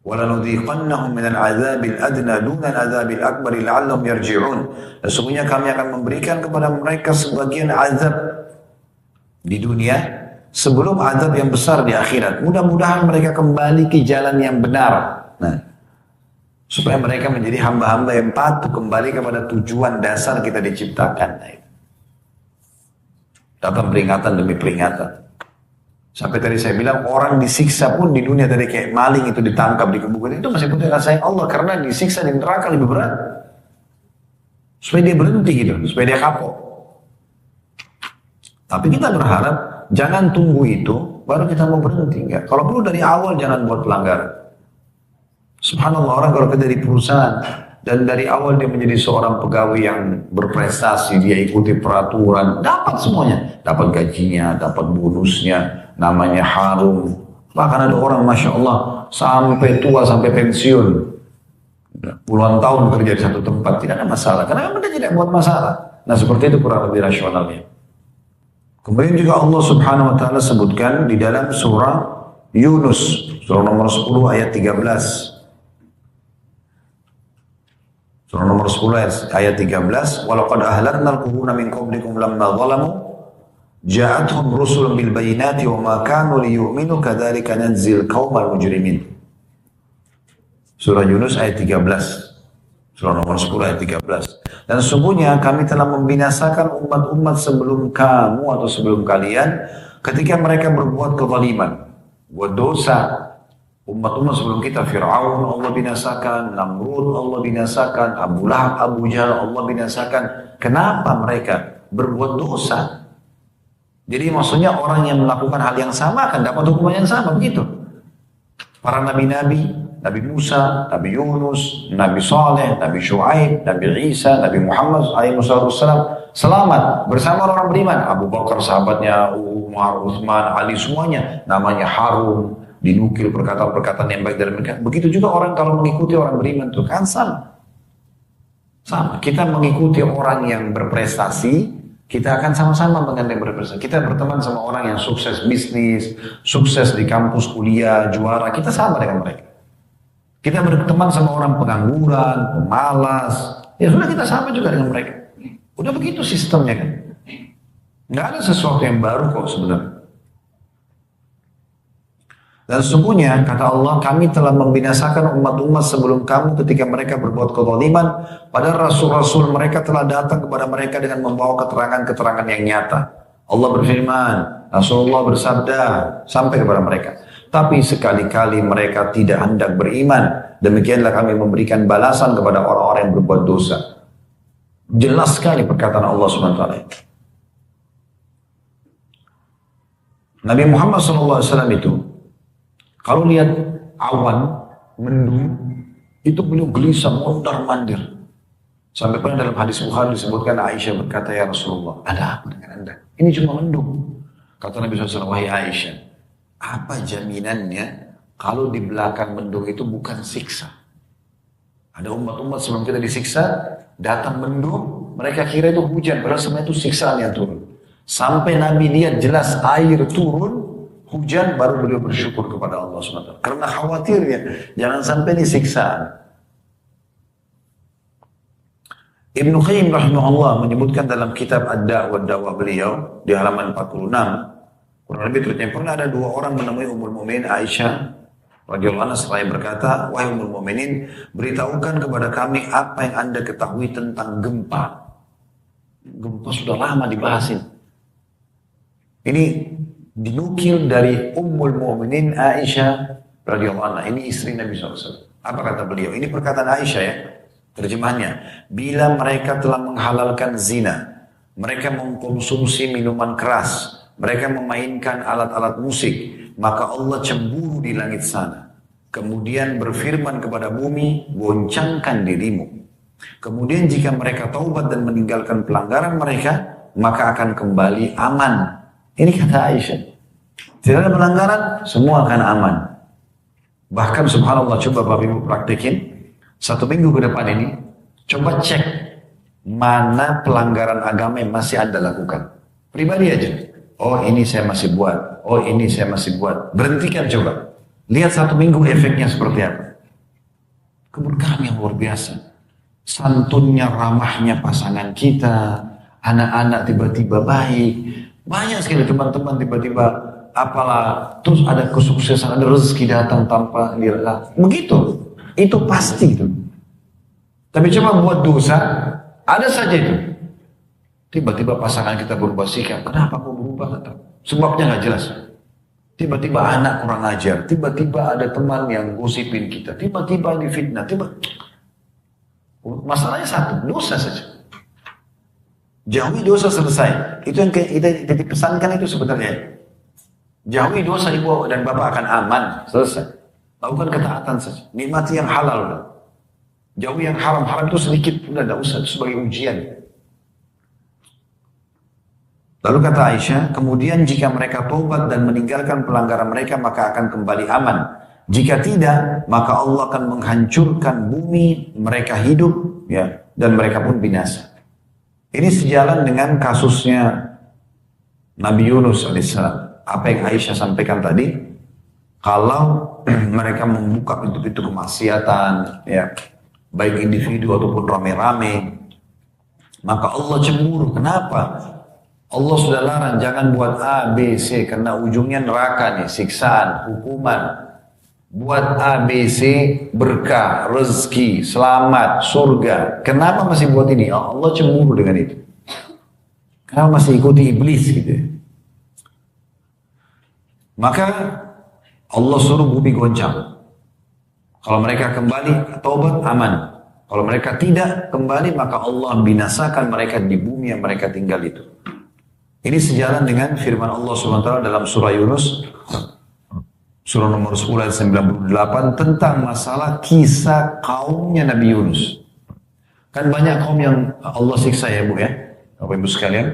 وَلَنُذِيقَنَّهُمْ مِنَ الْعَذَابِ الْأَدْنَى دُونَ الْعَذَابِ الْأَكْبَرِ لَعَلَّهُمْ يَرْجِعُونَ. Sesungguhnya kami akan memberikan kepada mereka sebagian azab di dunia sebelum azab yang besar di akhirat. Mudah-mudahan mereka kembali ke jalan yang benar. Nah, supaya mereka menjadi hamba-hamba yang patuh kembali kepada tujuan dasar kita diciptakan. Datang peringatan demi peringatan. Sampai tadi saya bilang orang disiksa pun di dunia tadi kayak maling itu ditangkap di kebukuan itu masih putih sayang Allah karena disiksa di neraka lebih berat. Supaya dia berhenti gitu, supaya dia kapok. Tapi kita berharap jangan tunggu itu baru kita mau berhenti. Enggak. Kalau perlu dari awal jangan buat pelanggaran. Subhanallah orang kalau kerja di perusahaan dan dari awal dia menjadi seorang pegawai yang berprestasi, dia ikuti peraturan, dapat semuanya. Dapat gajinya, dapat bonusnya, namanya harum. Bahkan ada orang Masya Allah sampai tua, sampai pensiun. Puluhan tahun kerja di satu tempat, tidak ada masalah. Karena mereka tidak buat masalah. Nah seperti itu kurang lebih rasionalnya. Kemudian juga Allah Subhanahu Wa Taala sebutkan di dalam surah Yunus, surah nomor 10 ayat 13. Surah nomor 10 ayat 13, "Walaqad ahlaknal quruna min qablikum lamma zalamu ja'atuhum rusulun bil bayyinati wa ma kanu liyu'minu kadzalika nanzil qaumal mujrimin." Surah Yunus ayat 13. Surah nomor 10 ayat 13. Dan sesungguhnya kami telah membinasakan umat-umat sebelum kamu atau sebelum kalian ketika mereka berbuat kezaliman, buat dosa. Umat-umat sebelum kita, Fir'aun Allah binasakan, Namrud Allah binasakan, Abu Lahab, Abu Jahal Allah binasakan. Kenapa mereka berbuat dosa? Jadi maksudnya orang yang melakukan hal yang sama akan dapat hukuman yang sama, begitu. Para nabi-nabi, Nabi Musa, Nabi Yunus, Nabi Saleh, Nabi Shu'aib, Nabi Isa, Nabi Muhammad SAW selamat bersama orang beriman. Abu Bakar sahabatnya, Umar, Uthman, Ali semuanya namanya harum. Dinukil perkataan-perkataan yang baik dari mereka. Begitu juga orang kalau mengikuti orang beriman itu kan sama. Sama. Kita mengikuti orang yang berprestasi, kita akan sama-sama dengan yang berprestasi. Kita berteman sama orang yang sukses bisnis, sukses di kampus kuliah, juara. Kita sama dengan mereka. Kita berteman sama orang pengangguran, pemalas. Ya sudah kita sama juga dengan mereka. Udah begitu sistemnya kan. Nggak ada sesuatu yang baru kok sebenarnya. Dan sesungguhnya kata Allah kami telah membinasakan umat-umat sebelum kamu ketika mereka berbuat kezaliman. Padahal rasul-rasul mereka telah datang kepada mereka dengan membawa keterangan-keterangan yang nyata. Allah berfirman, Rasulullah bersabda sampai kepada mereka. Tapi sekali-kali mereka tidak hendak beriman. Demikianlah kami memberikan balasan kepada orang-orang yang berbuat dosa. Jelas sekali perkataan Allah SWT. Nabi Muhammad SAW itu kalau lihat awan, mendung, itu beliau gelisah, mondar-mandir. Sampai pernah dalam hadis Bukhari disebutkan Aisyah berkata, "Ya Rasulullah, ada apa dengan Anda? Ini cuma mendung." Kata Nabi SAW, "Wahai Aisyah, apa jaminannya kalau di belakang mendung itu bukan siksa?" Ada umat-umat sebelum kita disiksa, datang mendung, mereka kira itu hujan, padahal sebenarnya itu siksaan yang turun. Sampai Nabi lihat jelas air turun, hujan, baru beliau bersyukur kepada Allah SWT. Karena khawatirnya, jangan sampai ini siksaan. Ibnu Qayyim rahimahullah menyebutkan dalam kitab Ad-Da' wa Dawa beliau, di halaman 46, Kurang lebih ceritanya pernah ada dua orang menemui Ummul Mukminin Aisyah radhiyallahu anha seraya berkata, wahai Ummul Mukminin, beritahukan kepada kami apa yang Anda ketahui tentang gempa. Gempa sudah lama dibahasin. Ini dinukil dari Ummul Mukminin Aisyah radhiyallahu anha. Ini istri Nabi SAW. Apa kata beliau? Ini perkataan Aisyah ya. Terjemahannya, bila mereka telah menghalalkan zina, mereka mengkonsumsi minuman keras, mereka memainkan alat-alat musik, maka Allah cemburu di langit sana. Kemudian berfirman kepada bumi, goncangkan dirimu. Kemudian jika mereka taubat dan meninggalkan pelanggaran mereka, maka akan kembali aman. Ini kata Aisyah. Tidak ada pelanggaran, semua akan aman. Bahkan subhanallah, coba Bapak Ibu praktekin. 1 minggu ke depan ini, coba cek mana pelanggaran agama yang masih Anda lakukan. Pribadi aja. Oh ini saya masih buat, oh ini saya masih buat. Berhentikan coba. Lihat 1 minggu efeknya seperti apa. Keberkahan yang luar biasa. Santunnya, ramahnya pasangan kita. Anak-anak tiba-tiba baik. Banyak sekali teman-teman tiba-tiba apalah. Terus ada kesuksesan, ada rezeki datang tanpa direla. Begitu. Itu pasti itu. Tapi coba buat dosa, ada saja itu. Tiba-tiba pasangan kita berubah sikap. Kenapa kok berubah? Sebabnya nggak jelas. Tiba-tiba anak kurang ajar. Tiba-tiba ada teman yang gosipin kita. Tiba-tiba difitnah. Masalahnya satu, dosa saja. Jauhi dosa selesai. Itu yang kita dipesankan itu sebenarnya. Jauhi dosa ibu dan bapak akan aman. Selesai. Lakukan ketaatan saja. Nikmati yang halal. Jauhi yang haram. Haram itu sedikit. Udah tidak usah. Itu sebagai ujian. Lalu kata Aisyah, kemudian jika mereka taubat dan meninggalkan pelanggaran mereka, maka akan kembali aman. Jika tidak, maka Allah akan menghancurkan bumi, mereka hidup, ya, dan mereka pun binasa. Ini sejalan dengan kasusnya Nabi Yunus alaihissalam. Apa yang Aisyah sampaikan tadi, kalau mereka membuka pintu-pintu kemaksiatan, ya, baik individu ataupun rame-rame, maka Allah cemburu. Kenapa? Allah sudah larang, jangan buat A, B, C, karena ujungnya neraka nih, siksaan, hukuman. Buat A, B, C, berkah, rezeki, selamat, surga. Kenapa masih buat ini? Allah cemburu dengan itu. Kenapa masih ikuti iblis gitu? Maka Allah suruh bumi goncang. Kalau mereka kembali taubat aman. Kalau mereka tidak kembali, maka Allah binasakan mereka di bumi yang mereka tinggal itu. Ini sejalan dengan firman Allah SWT dalam surah Yunus, surah nomor 10 ayat 98 tentang masalah kisah kaumnya Nabi Yunus. Kan banyak kaum yang Allah siksa ya Bu ya, Bapak Ibu sekalian.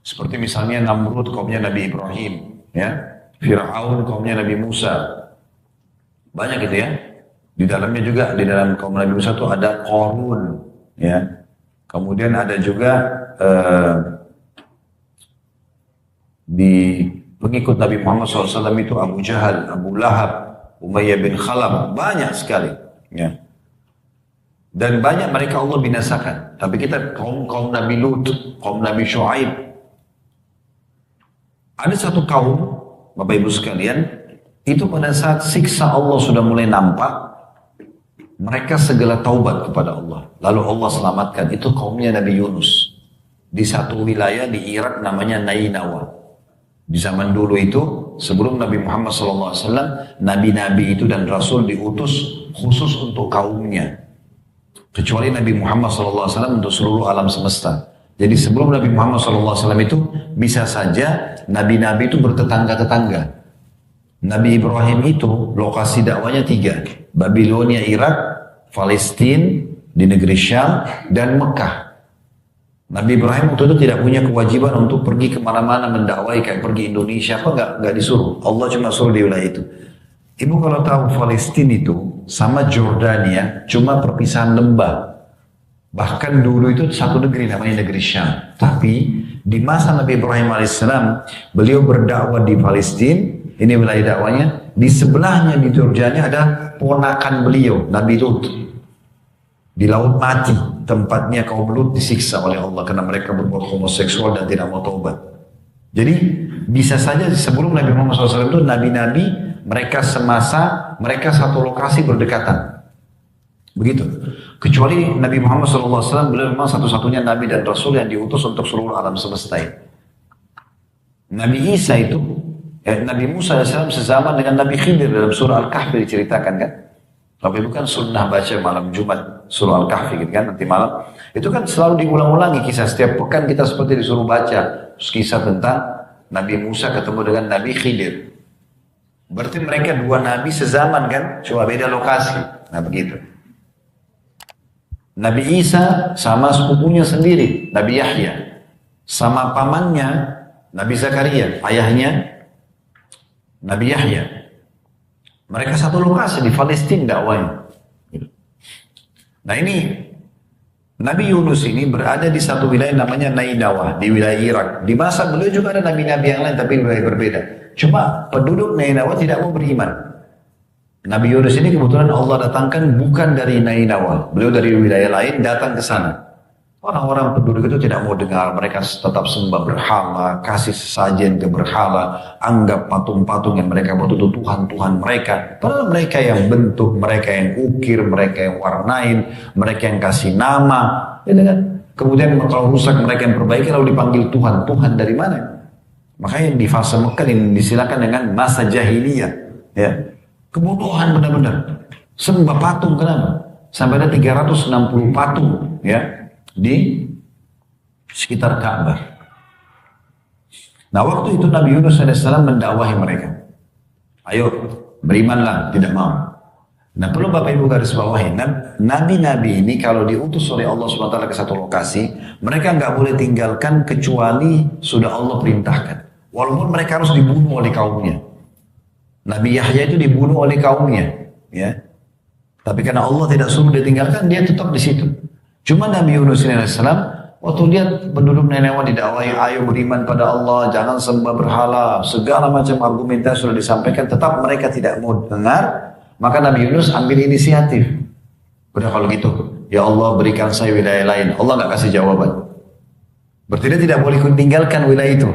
Seperti misalnya Namrud kaumnya Nabi Ibrahim, ya, Fir'aun kaumnya Nabi Musa. Banyak gitu ya. Di dalamnya juga, di dalam kaum Nabi Musa itu ada Qarun, ya. Kemudian ada juga di pengikut Nabi Muhammad SAW itu Abu Jahal, Abu Lahab, Umayyah bin Khalaf, banyak sekali, ya. Dan banyak mereka Allah binasakan. Tapi kita kaum Nabi Lut, kaum Nabi Shu'aib. Ada satu kaum, Bapak Ibu sekalian, itu pada saat siksa Allah sudah mulai nampak, mereka segera taubat kepada Allah. Lalu Allah selamatkan. Itu kaumnya Nabi Yunus. Di satu wilayah di Irak namanya Nainawa. Di zaman dulu itu, sebelum Nabi Muhammad SAW, nabi-nabi itu dan rasul diutus khusus untuk kaumnya. Kecuali Nabi Muhammad SAW untuk seluruh alam semesta. Jadi sebelum Nabi Muhammad SAW itu, bisa saja nabi-nabi itu bertetangga-tetangga. Nabi Ibrahim itu lokasi dakwanya 3. Babilonia, Irak, Palestina, di negeri Syam, dan Mekah. Nabi Ibrahim waktu itu tidak punya kewajiban untuk pergi kemana-mana mendakwai kayak pergi Indonesia apa nggak disuruh. Allah cuma suruh di wilayah itu. Ibu kalau tahu Palestina itu sama Jordania cuma perpisahan lembah. Bahkan dulu itu satu negeri namanya negeri Syam. Tapi di masa Nabi Ibrahim alaihissalam beliau berdakwah di Palestina. Ini wilayah dakwanya. Di sebelahnya di Jordania ada ponakan beliau Nabi Lut. Di laut mati tempatnya kaum Lut disiksa oleh Allah karena mereka berbuat homoseksual dan tidak mau taubat. Jadi bisa saja sebelum Nabi Muhammad SAW itu nabi-nabi mereka semasa, mereka satu lokasi berdekatan. Begitu. Kecuali Nabi Muhammad SAW beliau memang satu-satunya nabi dan rasul yang diutus untuk seluruh alam semesta ini. Nabi Isa itu, Nabi Musa AS sezaman dengan Nabi Khidir dalam surah Al-Kahfi diceritakan kan. Tapi itu kan sunnah baca malam Jumat surah Al-Kahfi gitu kan nanti malam. Itu kan selalu diulang-ulangi kisah setiap pekan kita seperti disuruh baca kisah tentang Nabi Musa ketemu dengan Nabi Khidir. Berarti mereka dua nabi sezaman kan, cuma beda lokasi. Nah begitu. Nabi Isa sama sepupunya sendiri, Nabi Yahya. Sama pamannya, Nabi Zakaria, ayahnya Nabi Yahya. Mereka satu lokasi di Palestina dakwahnya. Nah ini, Nabi Yunus ini berada di satu wilayah namanya Nainawa, di wilayah Irak. Di masa beliau juga ada nabi-nabi yang lain, tapi wilayah berbeda. Cuma penduduk Nainawa tidak mau beriman. Nabi Yunus ini kebetulan Allah datangkan bukan dari Nainawa. Beliau dari wilayah lain datang ke sana. Orang-orang penduduk itu tidak mau dengar. Mereka tetap sembah berhala, kasih sesajen ke berhala, anggap patung-patung yang mereka buat itu Tuhan-Tuhan mereka. Padahal mereka yang bentuk, mereka yang ukir, mereka yang warnain, mereka yang kasih nama. Ya, kan? Kemudian kalau rusak mereka yang perbaiki lalu dipanggil Tuhan. Tuhan dari mana? Makanya di fase Mekah ini disilakan dengan masa jahiliyah. Ya. Kebodohan benar-benar. Sembah patung kenapa? Sampai ada 360 patung ya di sekitar Ka'bah. Nah waktu itu Nabi Yunus AS mendakwahi mereka. Ayo berimanlah, tidak mau. Nah perlu Bapak Ibu garis bawahi, nabi-nabi ini kalau diutus oleh Allah SWT ke satu lokasi, mereka nggak boleh tinggalkan kecuali sudah Allah perintahkan. Walaupun mereka harus dibunuh oleh kaumnya. Nabi Yahya itu dibunuh oleh kaumnya, ya. Tapi karena Allah tidak suruh dia tinggalkan, dia tetap di situ. Cuma Nabi Yunus AS, waktu lihat penduduk Ninawa didakwahi, ayo beriman pada Allah, jangan sembah berhala, segala macam argumentasi sudah disampaikan, tetap mereka tidak mau dengar. Maka Nabi Yunus ambil inisiatif. Udah kalau gitu, ya Allah berikan saya wilayah lain. Allah nggak kasih jawaban. Berarti dia tidak boleh tinggalkan wilayah itu.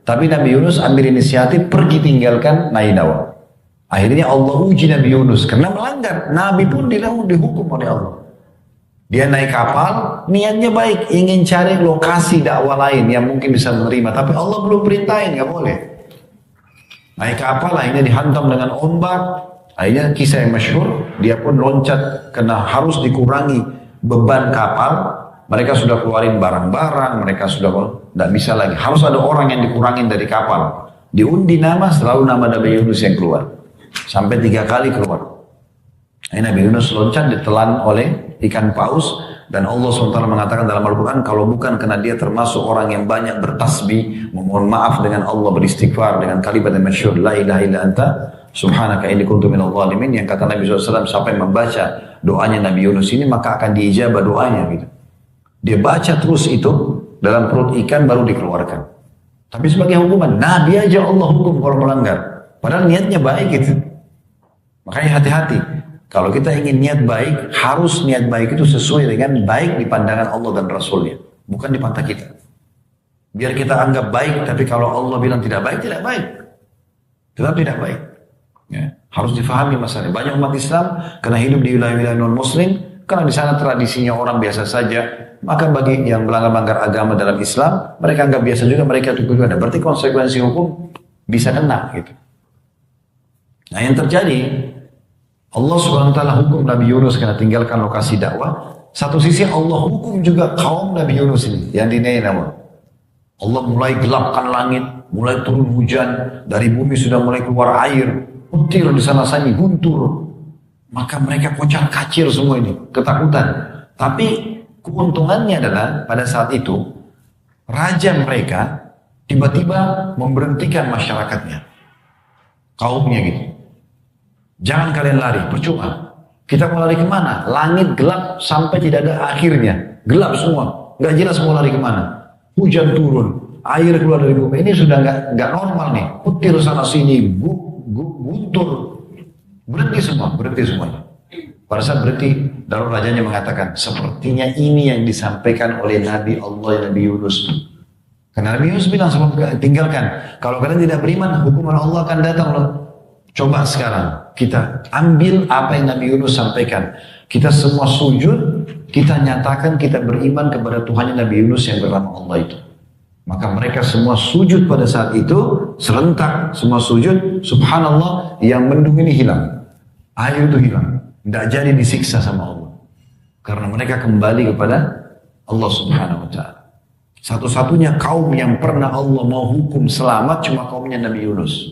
Tapi Nabi Yunus ambil inisiatif pergi tinggalkan Nainawa. Akhirnya Allah uji Nabi Yunus karena melanggar. Nabi pun dihukum oleh Allah. Dia naik kapal, niatnya baik, ingin cari lokasi dakwah lain yang mungkin bisa menerima. Tapi Allah belum perintahin, nggak boleh. Naik kapal, akhirnya dihantam dengan ombak. Akhirnya kisah yang masyhur, dia pun loncat karena harus dikurangi beban kapal. Mereka sudah keluarin barang-barang, mereka sudah tidak bisa lagi. Harus ada orang yang dikurangin dari kapal. Diundi nama, selalu nama Nabi Yunus yang keluar. Sampai 3 kali keluar. Nabi Yunus loncat ditelan oleh ikan paus. Dan Allah SWT mengatakan dalam Al-Quran, kalau bukan karena dia termasuk orang yang banyak bertasbih, memohon maaf dengan Allah, beristighfar dengan kalimat yang masyhur, la ilaha illa anta, subhanaka inni kuntu minadh dhalimin, yang kata Nabi SAW sampai membaca doanya Nabi Yunus ini, maka akan diijabah doanya gitu. Dia baca terus itu, dalam perut ikan baru dikeluarkan. Tapi sebagai hukuman, Nabi aja Allah hukum kalau melanggar. Padahal niatnya baik gitu. Makanya hati-hati. Kalau kita ingin niat baik, harus niat baik itu sesuai dengan baik di pandangan Allah dan Rasulnya. Bukan di mata kita. Biar kita anggap baik, tapi kalau Allah bilang tidak baik, tidak baik. Tetap tidak baik. Ya. Harus difahami masalahnya. Banyak umat Islam, karena hidup di wilayah-wilayah non-Muslim, karena di sana tradisinya orang biasa saja, maka bagi yang melanggar agama dalam Islam, mereka anggap biasa juga, mereka itu juga ada. Berarti konsekuensi hukum bisa kena gitu. Nah yang terjadi, Allah SWT hukum Nabi Yunus karena tinggalkan lokasi dakwah. Satu sisi Allah hukum juga kaum Nabi Yunus ini yang di Nainawa. Allah mulai gelapkan langit, mulai turun hujan, dari bumi sudah mulai keluar air, petir di sana sini guntur. Maka mereka kocar kacir semua ini, ketakutan. Tapi keuntungannya adalah pada saat itu raja mereka tiba-tiba memberhentikan masyarakatnya, kaumnya gitu. Jangan kalian lari, percuma. Kita mau lari kemana? Langit gelap sampai tidak ada akhirnya. Gelap semua. Nggak jelas mau lari kemana. Hujan turun. Air keluar dari bumi. Ini sudah nggak normal nih. Petir sana sini. Guntur. Berhenti semua. Berhenti semuanya. Pada saat berhenti, lalu rajanya mengatakan, sepertinya ini yang disampaikan oleh Nabi Allah, Nabi Yunus. Karena Nabi Yunus bilang sebelum tinggalkan, kalau kalian tidak beriman, hukuman Allah akan datang loh. Coba sekarang kita ambil apa yang Nabi Yunus sampaikan. Kita semua sujud, kita nyatakan kita beriman kepada Tuhan Nabi Yunus yang bernama Allah itu. Maka mereka semua sujud pada saat itu, serentak semua sujud, subhanallah, yang mendung ini hilang. Air itu hilang. Tidak jadi disiksa sama Allah. Karena mereka kembali kepada Allah subhanahu wa ta'ala. Satu-satunya kaum yang pernah Allah mau hukum selamat cuma kaumnya Nabi Yunus.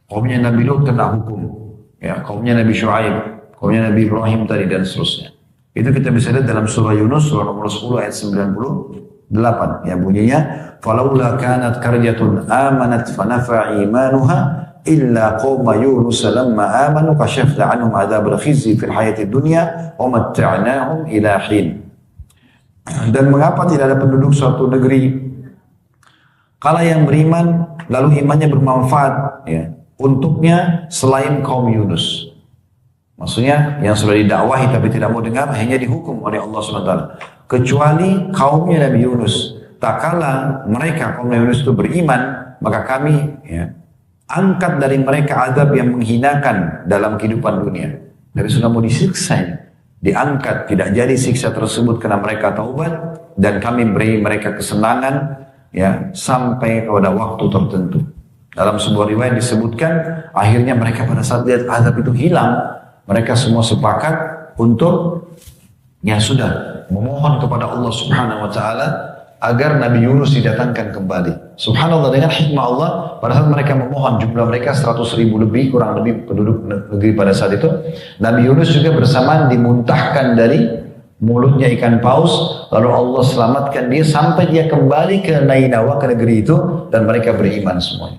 Kaumnya Nabi Lut kena hukum. Ya, kaumnya Nabi Shu'aib, kaumnya Nabi Ibrahim tadi dan seterusnya. Itu kita bisa lihat dalam surah Yunus, surah nomor 10 ayat 98. Ya bunyinya, فَلَوْلَا كَانَتْ كَرْيَةٌ آمَنَتْ فَنَفَعَ إِيمَانُهَا إِلَّا قَوْمَ يُونُسَ لَمَّا آمَنُوا كَشَفْنَا عَنْهُمْ عَذَابَ الْخِزْيِ فِي الْحَيَاةِ الدُّنْيَا وَمَتَّعْنَاهُمْ إِلَى حِينٍ. Dan mengapa tidak ada penduduk suatu negeri kala yang beriman lalu imannya bermanfaat ya untuknya selain kaum Yunus. Maksudnya yang sudah didakwahi tapi tidak mau dengar hanya dihukum oleh Allah SWT. Kecuali kaumnya Nabi Yunus. Tak kala mereka kaum Nabi Yunus itu beriman, maka kami ya, angkat dari mereka azab yang menghinakan dalam kehidupan dunia. Dari sudah mau disiksa ya. Diangkat, tidak jadi siksa tersebut karena mereka taubat dan kami beri mereka kesenangan ya sampai pada waktu tertentu. Dalam sebuah riwayat disebutkan akhirnya mereka pada saat lihat azab itu hilang, mereka semua sepakat untuk ya sudah memohon kepada Allah Subhanahu wa taala agar Nabi Yunus didatangkan kembali. Subhanallah, dengan hikmah Allah pada saat mereka memohon, jumlah mereka 100.000 lebih, kurang lebih penduduk negeri pada saat itu. Nabi Yunus juga bersamaan dimuntahkan dari mulutnya ikan paus, lalu Allah selamatkan dia sampai dia kembali ke Nainawa, ke negeri itu, dan mereka beriman semuanya.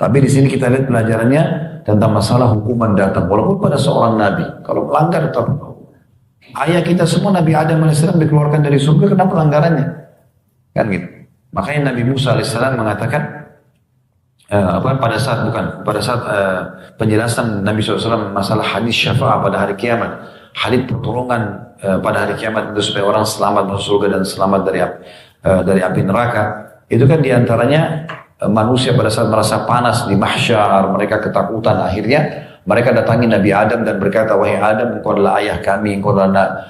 Tapi di sini kita lihat pelajarannya tentang masalah hukuman datang, walaupun pada seorang nabi, kalau melanggar tetap. Ayah kita semua Nabi Adam AS dikeluarkan dari surga karena pelanggarannya, kan gitu. Makanya Nabi Musa AS mengatakan pada saat penjelasan Nabi SAW masalah hadis syafaat pada hari kiamat, hadis pertolongan pada hari kiamat itu supaya orang selamat masuk surga dan selamat dari api neraka. Itu kan diantaranya manusia pada saat merasa panas di mahsyar, mereka ketakutan, akhirnya mereka datangi Nabi Adam dan berkata, wahai Adam, engkau adalah ayah kami, engkau adalah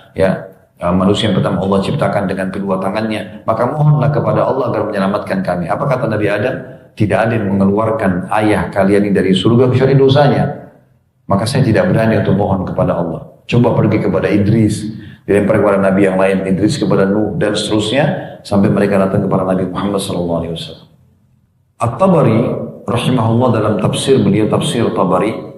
manusia yang pertama Allah ciptakan dengan kedua tangannya. Maka mohonlah kepada Allah agar menyelamatkan kami. Apa kata Nabi Adam? Tidak ada yang mengeluarkan ayah kalian ini dari surga kecuali dosanya. Maka saya tidak berani untuk mohon kepada Allah. Coba pergi kepada Idris, dilempar kepada Nabi yang lain, Idris kepada Nuh dan seterusnya sampai mereka datang kepada Nabi Muhammad SAW. At-Tabari rahimahullah dalam tafsir beliau, tafsir Tabari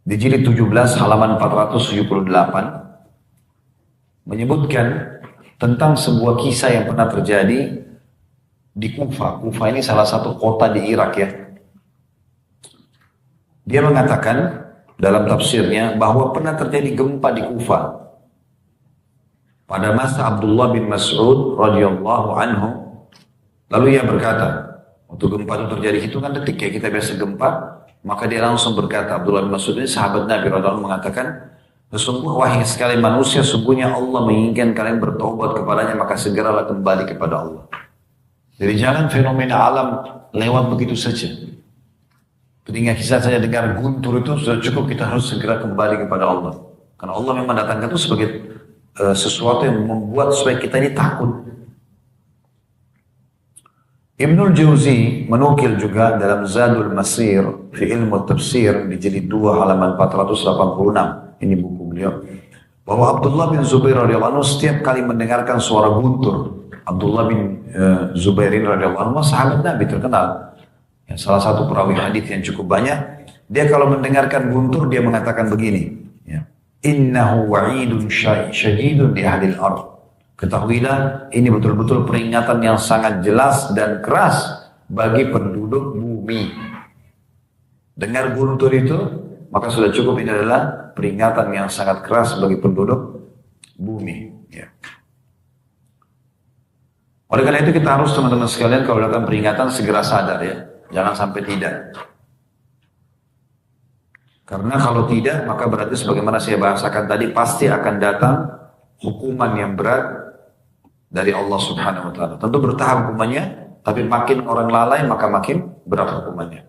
di jilid 17 halaman 478 menyebutkan tentang sebuah kisah yang pernah terjadi di Kufa. Kufa ini salah satu kota di Irak ya. Dia mengatakan dalam tafsirnya bahwa pernah terjadi gempa di Kufa pada masa Abdullah bin Mas'ud radhiyallahu anhu. Lalu ia berkata, waktu gempa itu terjadi hitungan detik kayak kita biasa gempa, maka dia langsung berkata, Abdullah bin Mas'ud ini sahabat Nabi radhiyallahu anhu mengatakan, sesungguhnya wahai sekalian manusia, sungguhnya Allah menginginkan kalian bertaubat kepadanya, maka segeralah kembali kepada Allah. Jadi jangan fenomena alam lewat begitu saja. Ketika kita saja dengar guntur itu sudah cukup, kita harus segera kembali kepada Allah. Karena Allah memang datangkan itu sebagai sesuatu yang membuat supaya kita ini takut. Ibnul Jauzi menukil juga dalam Zadul Masir fi ilmu tafsir di jilid 2 halaman 486. Ini buku beliau. Bahwa Abdullah bin Zubair radhiyallahu anhu setiap kali mendengarkan suara guntur. Abdullah bin Zubairin radhiyallahu anhu sahabat Nabi terkenal. Ya, salah satu perawi hadis yang cukup banyak. Dia kalau mendengarkan guntur dia mengatakan begini. Ya. Innahu wa'idun syadidun di ahlil ardh. Ketahuilah ini betul-betul peringatan yang sangat jelas dan keras bagi penduduk bumi. Dengar guntur itu, maka sudah cukup, ini adalah peringatan yang sangat keras bagi penduduk bumi. Ya. Oleh karena itu kita harus teman-teman sekalian kalau datang peringatan segera sadar ya. Jangan sampai tidak. Karena kalau tidak maka berarti sebagaimana saya bahasakan tadi pasti akan datang hukuman yang berat dari Allah Subhanahu wa taala. Tentu bertahap hukumannya, tapi makin orang lalai maka makin berat hukumannya.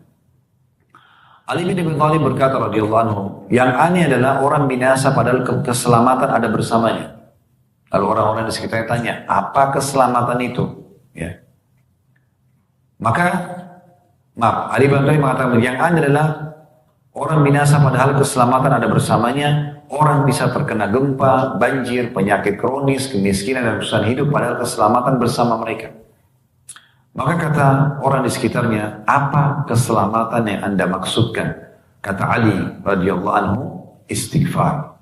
Ali bin Abi Thalib berkata radhiyallahu anhu, yang aneh adalah orang binasa padahal keselamatan ada bersamanya. Lalu orang-orang di sekitarnya tanya, apa keselamatan itu? Ya. Maka, Ali bin Abi Thalib mengatakan, yang aneh adalah orang binasa padahal keselamatan ada bersamanya. Orang bisa terkena gempa, banjir, penyakit kronis, kemiskinan dan kesusahan hidup padahal keselamatan bersama mereka. Maka kata orang di sekitarnya, apa keselamatan yang Anda maksudkan? Kata Ali radhiyallahu anhu, istighfar.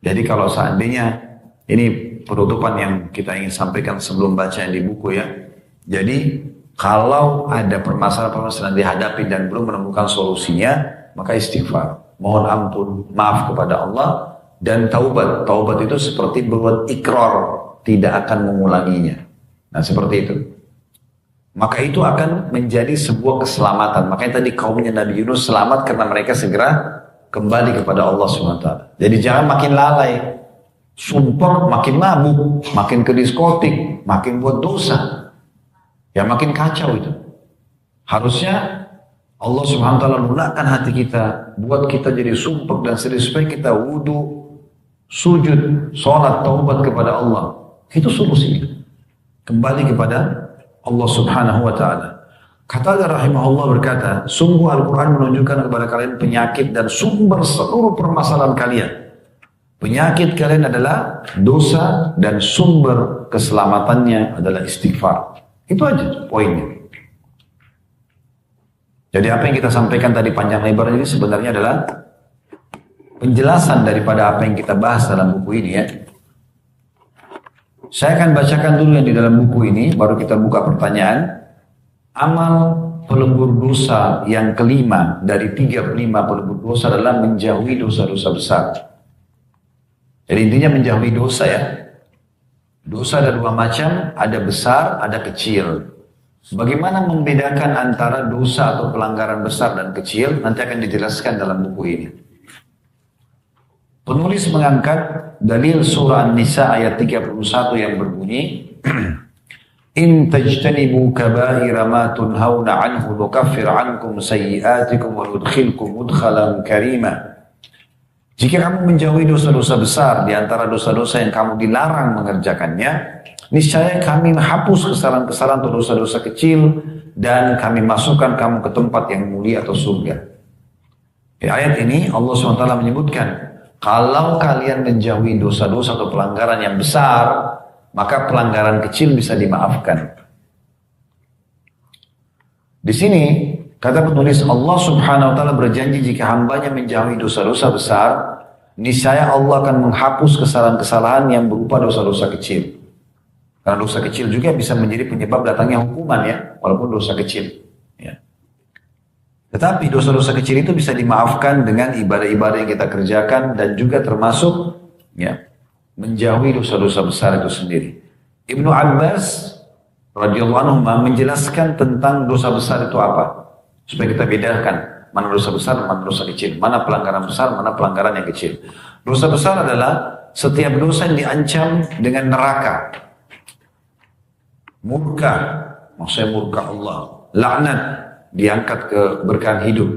Jadi kalau seandainya, ini penutupan yang kita ingin sampaikan sebelum baca yang di buku ya. Jadi kalau ada permasalahan-permasalahan dihadapi dan belum menemukan solusinya, maka istighfar. Mohon ampun, maaf kepada Allah, dan taubat. Taubat itu seperti berbuat ikrar, tidak akan mengulanginya. Nah seperti itu. Maka itu akan menjadi sebuah keselamatan. Makanya tadi kaumnya Nabi Yunus selamat karena mereka segera kembali kepada Allah SWT. Jadi jangan makin lalai. Sumpah makin mabuk, makin ke diskotik, makin buat dosa. Ya makin kacau itu. Harusnya Allah SWT lunakkan hati kita, buat kita jadi sumpah dan serius supaya kita wudu, sujud, sholat, taubat kepada Allah. Itu solusinya. Kembali kepada Allah Subhanahu wa ta'ala. Kata rahimahullah berkata, sungguh Al-Quran menunjukkan kepada kalian penyakit dan sumber seluruh permasalahan kalian. Penyakit kalian adalah dosa dan sumber keselamatannya adalah istighfar. Itu aja poinnya. Jadi apa yang kita sampaikan tadi panjang lebar ini sebenarnya adalah penjelasan daripada apa yang kita bahas dalam buku ini ya. Saya akan bacakan dulu yang di dalam buku ini, baru kita buka pertanyaan. Amal pelebur dosa yang kelima dari 35 pelebur dosa adalah menjauhi dosa-dosa besar. Jadi intinya menjauhi dosa ya. Dosa ada dua macam, ada besar, ada kecil. Bagaimana membedakan antara dosa atau pelanggaran besar dan kecil, nanti akan dijelaskan dalam buku ini. Penulis mengangkat dalil surah An-Nisa ayat 31 yang berbunyi, In tajtanibu kaba'ira ma tunhauna anhu nukaffir ankum sayyiatikum wa nudkhilkum mudkhalan karima. Jika kamu menjauhi dosa-dosa besar di antara dosa-dosa yang kamu dilarang mengerjakannya, niscaya kami menghapus kesalahan-kesalahan atau dosa-dosa kecil dan kami masukkan kamu ke tempat yang mulia atau surga. Di ayat ini Allah SWT menyebutkan, kalau kalian menjauhi dosa-dosa atau pelanggaran yang besar, maka pelanggaran kecil bisa dimaafkan. Di sini kata penulis, Allah Subhanahu wa taala berjanji jika hambanya menjauhi dosa-dosa besar, niscaya Allah akan menghapus kesalahan-kesalahan yang berupa dosa-dosa kecil. Karena dosa kecil juga bisa menjadi penyebab datangnya hukuman ya, walaupun dosa kecil. Ya. Tetapi dosa-dosa kecil itu bisa dimaafkan dengan ibadah-ibadah yang kita kerjakan dan juga termasuk ya, menjauhi dosa-dosa besar itu sendiri. Ibnu Abbas radhiyallahu anhu menjelaskan tentang dosa besar itu apa. Supaya kita bedakan mana dosa besar, mana dosa kecil. Mana pelanggaran besar, mana pelanggaran yang kecil. Dosa besar adalah setiap dosa yang diancam dengan neraka. Murka, maksudnya murka Allah. Laknat, diangkat ke berkahan hidup.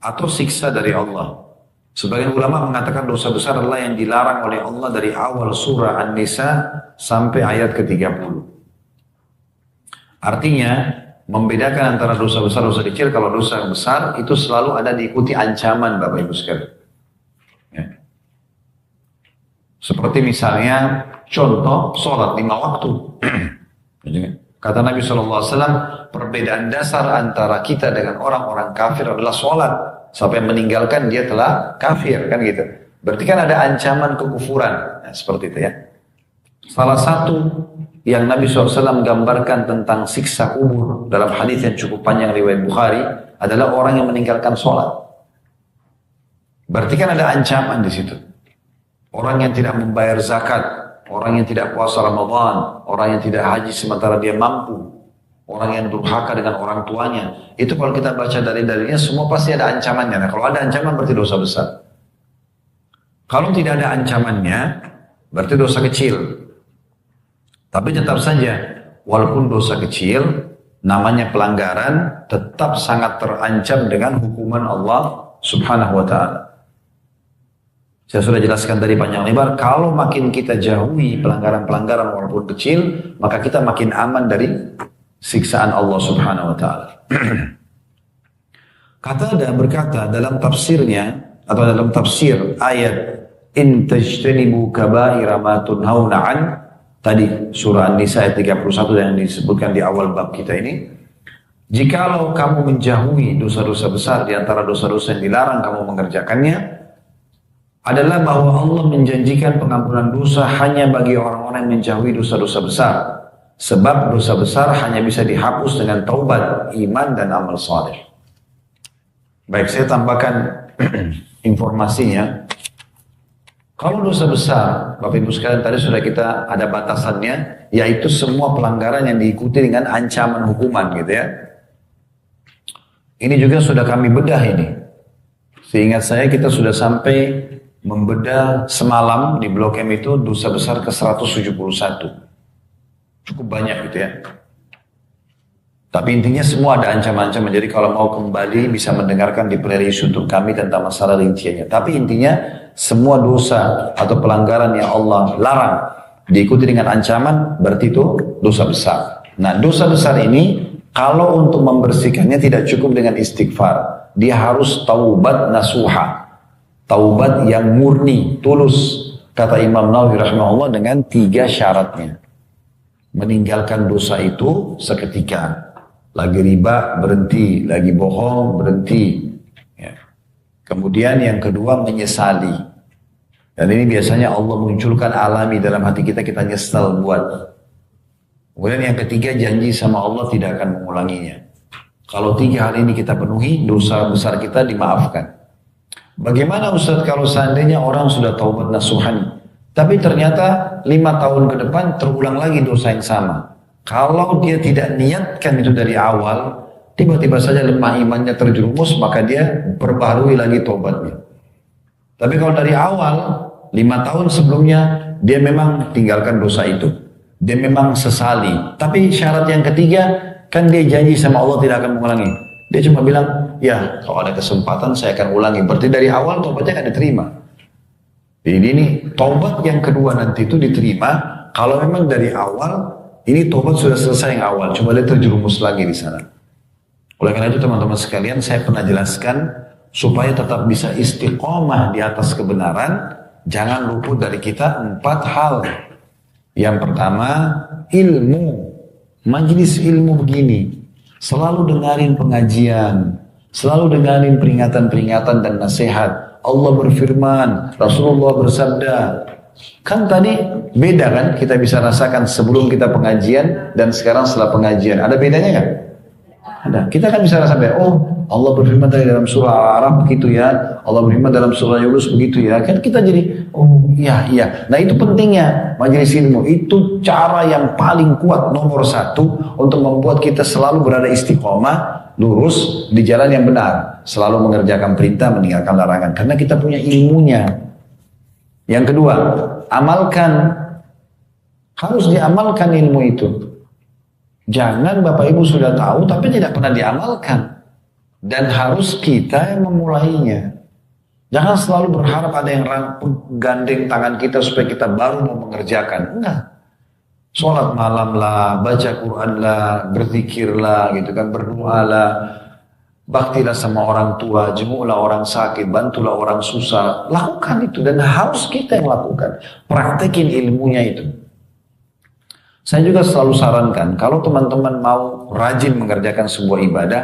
Atau siksa dari Allah. Sebagian ulama mengatakan dosa besar adalah yang dilarang oleh Allah dari awal surah An-Nisa sampai ayat ke-30. Artinya, membedakan antara dosa besar dan dosa kecil, kalau dosa besar itu selalu ada diikuti ancaman Bapak Ibu sekalian. Ya. Seperti misalnya contoh sholat 5 waktu. Kata Nabi SAW, perbedaan dasar antara kita dengan orang-orang kafir adalah sholat. Sampai meninggalkan dia telah kafir kan gitu. Berarti kan ada ancaman kekufuran. Nah, seperti itu ya. Salah satu yang Nabi SAW gambarkan tentang siksa kubur dalam hadis yang cukup panjang riwayat Bukhari adalah orang yang meninggalkan sholat. Berarti kan ada ancaman di situ. Orang yang tidak membayar zakat, orang yang tidak puasa Ramadan, orang yang tidak haji sementara dia mampu, orang yang durhaka dengan orang tuanya. Itu kalau kita baca dalil-dalilnya semua pasti ada ancamannya. Nah, kalau ada ancaman berarti dosa besar. Kalau tidak ada ancamannya berarti dosa kecil. Tapi tetap saja, walaupun dosa kecil, namanya pelanggaran, tetap sangat terancam dengan hukuman Allah Subhanahu wa ta'ala. Saya sudah jelaskan tadi panjang lebar, kalau makin kita jauhi pelanggaran-pelanggaran walaupun kecil, maka kita makin aman dari siksaan Allah Subhanahu wa ta'ala. Qatada berkata dalam tafsirnya, atau dalam tafsir ayat in tajtanibu kaba'ira ma tunhauna an, tadi surah An-Nisa ayat 31 yang disebutkan di awal bab kita ini, jikalau kamu menjauhi dosa-dosa besar di antara dosa-dosa yang dilarang kamu mengerjakannya, adalah bahwa Allah menjanjikan pengampunan dosa hanya bagi orang-orang yang menjauhi dosa-dosa besar. Sebab dosa besar hanya bisa dihapus dengan taubat, iman dan amal saleh. Baik, saya tambahkan informasinya. Kalau dosa besar, Bapak Ibu sekalian, tadi sudah kita ada batasannya, yaitu semua pelanggaran yang diikuti dengan ancaman hukuman gitu ya. Ini juga sudah kami bedah ini. Seingat saya kita sudah sampai membedah semalam di Blok M itu dosa besar ke 171. Cukup banyak gitu ya. Tapi intinya semua ada ancaman-ancaman. Jadi kalau mau kembali bisa mendengarkan di playlist YouTube kami tentang masalah rinciannya. Tapi intinya semua dosa atau pelanggaran yang Allah larang diikuti dengan ancaman, berarti itu dosa besar. Nah, dosa besar ini kalau untuk membersihkannya tidak cukup dengan istighfar. Dia harus taubat nasuha. Taubat yang murni, tulus. Kata Imam Nawawi rahimahullah dengan 3 syaratnya. Meninggalkan dosa itu seketika. Lagi riba, berhenti. Lagi bohong, berhenti. Ya. Kemudian yang kedua, menyesali. Dan ini biasanya Allah munculkan alami dalam hati kita, kita nyesal buat. Kemudian yang ketiga, janji sama Allah tidak akan mengulanginya. Kalau 3 hal ini kita penuhi, dosa besar kita dimaafkan. Bagaimana Ustaz kalau seandainya orang sudah taubat nasuhan, tapi ternyata 5 tahun ke depan terulang lagi dosa yang sama? Kalau dia tidak niatkan itu dari awal, tiba-tiba saja lemah imannya terjerumus, maka dia perbaharui lagi taubatnya. Tapi kalau dari awal, 5 tahun sebelumnya, dia memang tinggalkan dosa itu. Dia memang sesali. Tapi syarat yang ketiga, kan dia janji sama Allah tidak akan mengulangi. Dia cuma bilang, ya kalau ada kesempatan saya akan ulangi. Berarti dari awal taubatnya akan diterima. Jadi ini taubat yang kedua nanti itu diterima, kalau memang dari awal, ini taubat sudah selesai yang awal, cuma dia terjerumus lagi di sana. Oleh karena itu teman-teman sekalian, saya pernah jelaskan supaya tetap bisa istiqomah di atas kebenaran, jangan luput dari kita 4 hal. Yang pertama, ilmu. Majelis ilmu begini, selalu dengarin pengajian, selalu dengarin peringatan-peringatan dan nasihat. Allah berfirman, Rasulullah bersabda. Kan tadi beda kan, kita bisa rasakan sebelum kita pengajian dan sekarang setelah pengajian. Ada bedanya nggak? Ada. Kita kan bisa rasakan, oh Allah berfirman tadi dalam surah Al-A'raf begitu ya, Allah berfirman dalam surah Yunus begitu ya. Kan kita jadi, oh iya iya. Nah itu pentingnya majelis ilmu. Itu cara yang paling kuat nomor 1 untuk membuat kita selalu berada istiqomah, lurus di jalan yang benar, selalu mengerjakan perintah, meninggalkan larangan. Karena kita punya ilmunya. Yang kedua, amalkan. Harus diamalkan ilmu itu. Jangan Bapak Ibu sudah tahu tapi tidak pernah diamalkan. Dan harus kita yang memulainya. Jangan selalu berharap ada yang gandeng tangan kita supaya kita baru mau mengerjakan. Enggak. Sholat malam lah, baca Quran lah, berzikir lah, gitu kan, berdoa lah. Baktilah sama orang tua, jenguklah orang sakit, bantulah orang susah. Lakukan itu dan harus kita yang lakukan. Praktekin ilmunya itu. Saya juga selalu sarankan, kalau teman-teman mau rajin mengerjakan sebuah ibadah,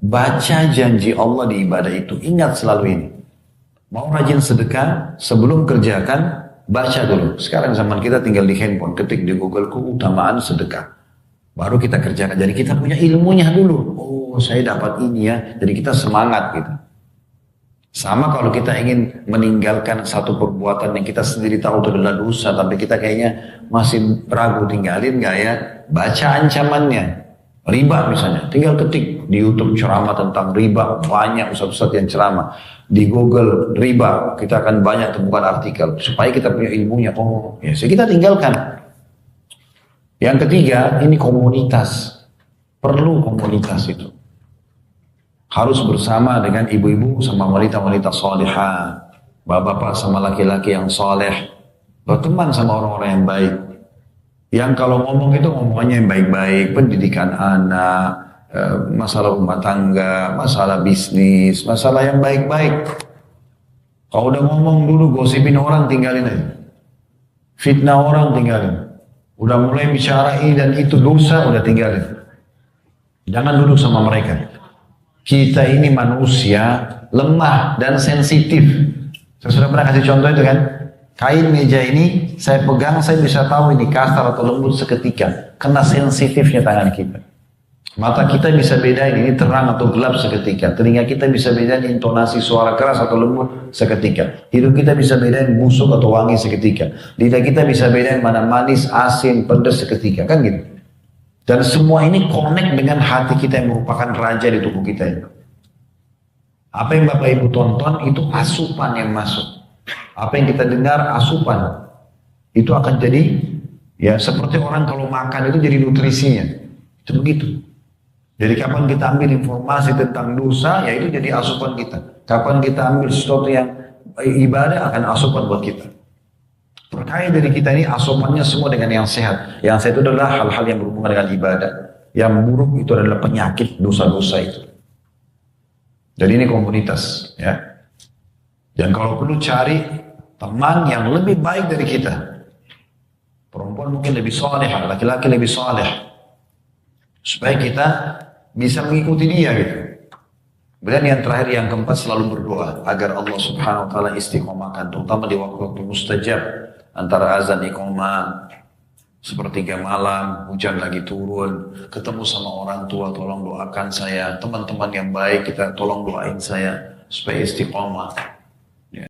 baca janji Allah di ibadah itu. Ingat selalu ini. Mau rajin sedekah, sebelum kerjakan, baca dulu. Sekarang zaman kita tinggal di handphone, ketik di Google keutamaan sedekah. Baru kita kerjakan. Jadi kita punya ilmunya dulu. Oh, saya dapat ini ya. Jadi kita semangat gitu. Sama kalau kita ingin meninggalkan satu perbuatan yang kita sendiri tahu itu adalah dosa, tapi kita kayaknya masih ragu tinggalin nggak ya? Baca ancamannya. Riba misalnya, tinggal ketik di YouTube ceramah tentang riba, banyak ustaz-ustaz yang ceramah. Di Google riba, kita akan banyak temukan artikel supaya kita punya ilmunya. Oh, ya, so kita tinggalkan. Yang ketiga, ini komunitas. Perlu komunitas itu. Harus bersama dengan ibu-ibu sama wanita-wanita salihah, bapak-bapak sama laki-laki yang saleh, berteman sama orang-orang yang baik. Yang kalau ngomong itu ngomongnya yang baik-baik, pendidikan anak, masalah rumah tangga, masalah bisnis, masalah yang baik-baik. Kalau udah ngomong dulu gosipin orang tinggalin aja. Fitnah orang tinggalin. Udah mulai bicara ini dan itu dosa, udah tinggalin. Jangan duduk sama mereka. Kita ini manusia lemah dan sensitif. Saya sudah pernah kasih contoh itu kan. Kain meja ini saya pegang, saya bisa tahu ini kasar atau lembut seketika. Karena sensitifnya tangan kita. Mata kita bisa bedain ini terang atau gelap seketika. Telinga kita bisa bedain intonasi suara keras atau lembut seketika. Hidung kita bisa bedain busuk atau wangi seketika. Lidah kita bisa bedain mana manis, asin, pedas seketika. Kan gitu. Dan semua ini connect dengan hati kita yang merupakan raja di tubuh kita ini. Apa yang Bapak Ibu tonton itu asupan yang masuk. Apa yang kita dengar asupan. Itu akan jadi ya seperti orang kalau makan itu jadi nutrisinya. Itu begitu. Jadi kapan kita ambil informasi tentang dosa, ya itu jadi asupan kita. Kapan kita ambil sesuatu yang ibadah akan asupan buat kita. Perkaya dari kita ini asupannya semua dengan yang sehat. Yang sehat itu adalah hal-hal yang berhubungan dengan ibadah. Yang buruk itu adalah penyakit dosa-dosa itu. Jadi ini komunitas, ya. Dan kalau perlu cari teman yang lebih baik dari kita. Perempuan mungkin lebih soleh, laki-laki lebih soleh. Supaya kita bisa mengikuti dia gitu. Kemudian yang terakhir, yang keempat, selalu berdoa agar Allah Subhanahu wa taala istiqomahkan, terutama di waktu-waktu mustajab antara azan iqamah, sepertiga malam, hujan lagi turun, ketemu sama orang tua, tolong doakan saya, teman-teman yang baik kita tolong doain saya supaya istiqomah.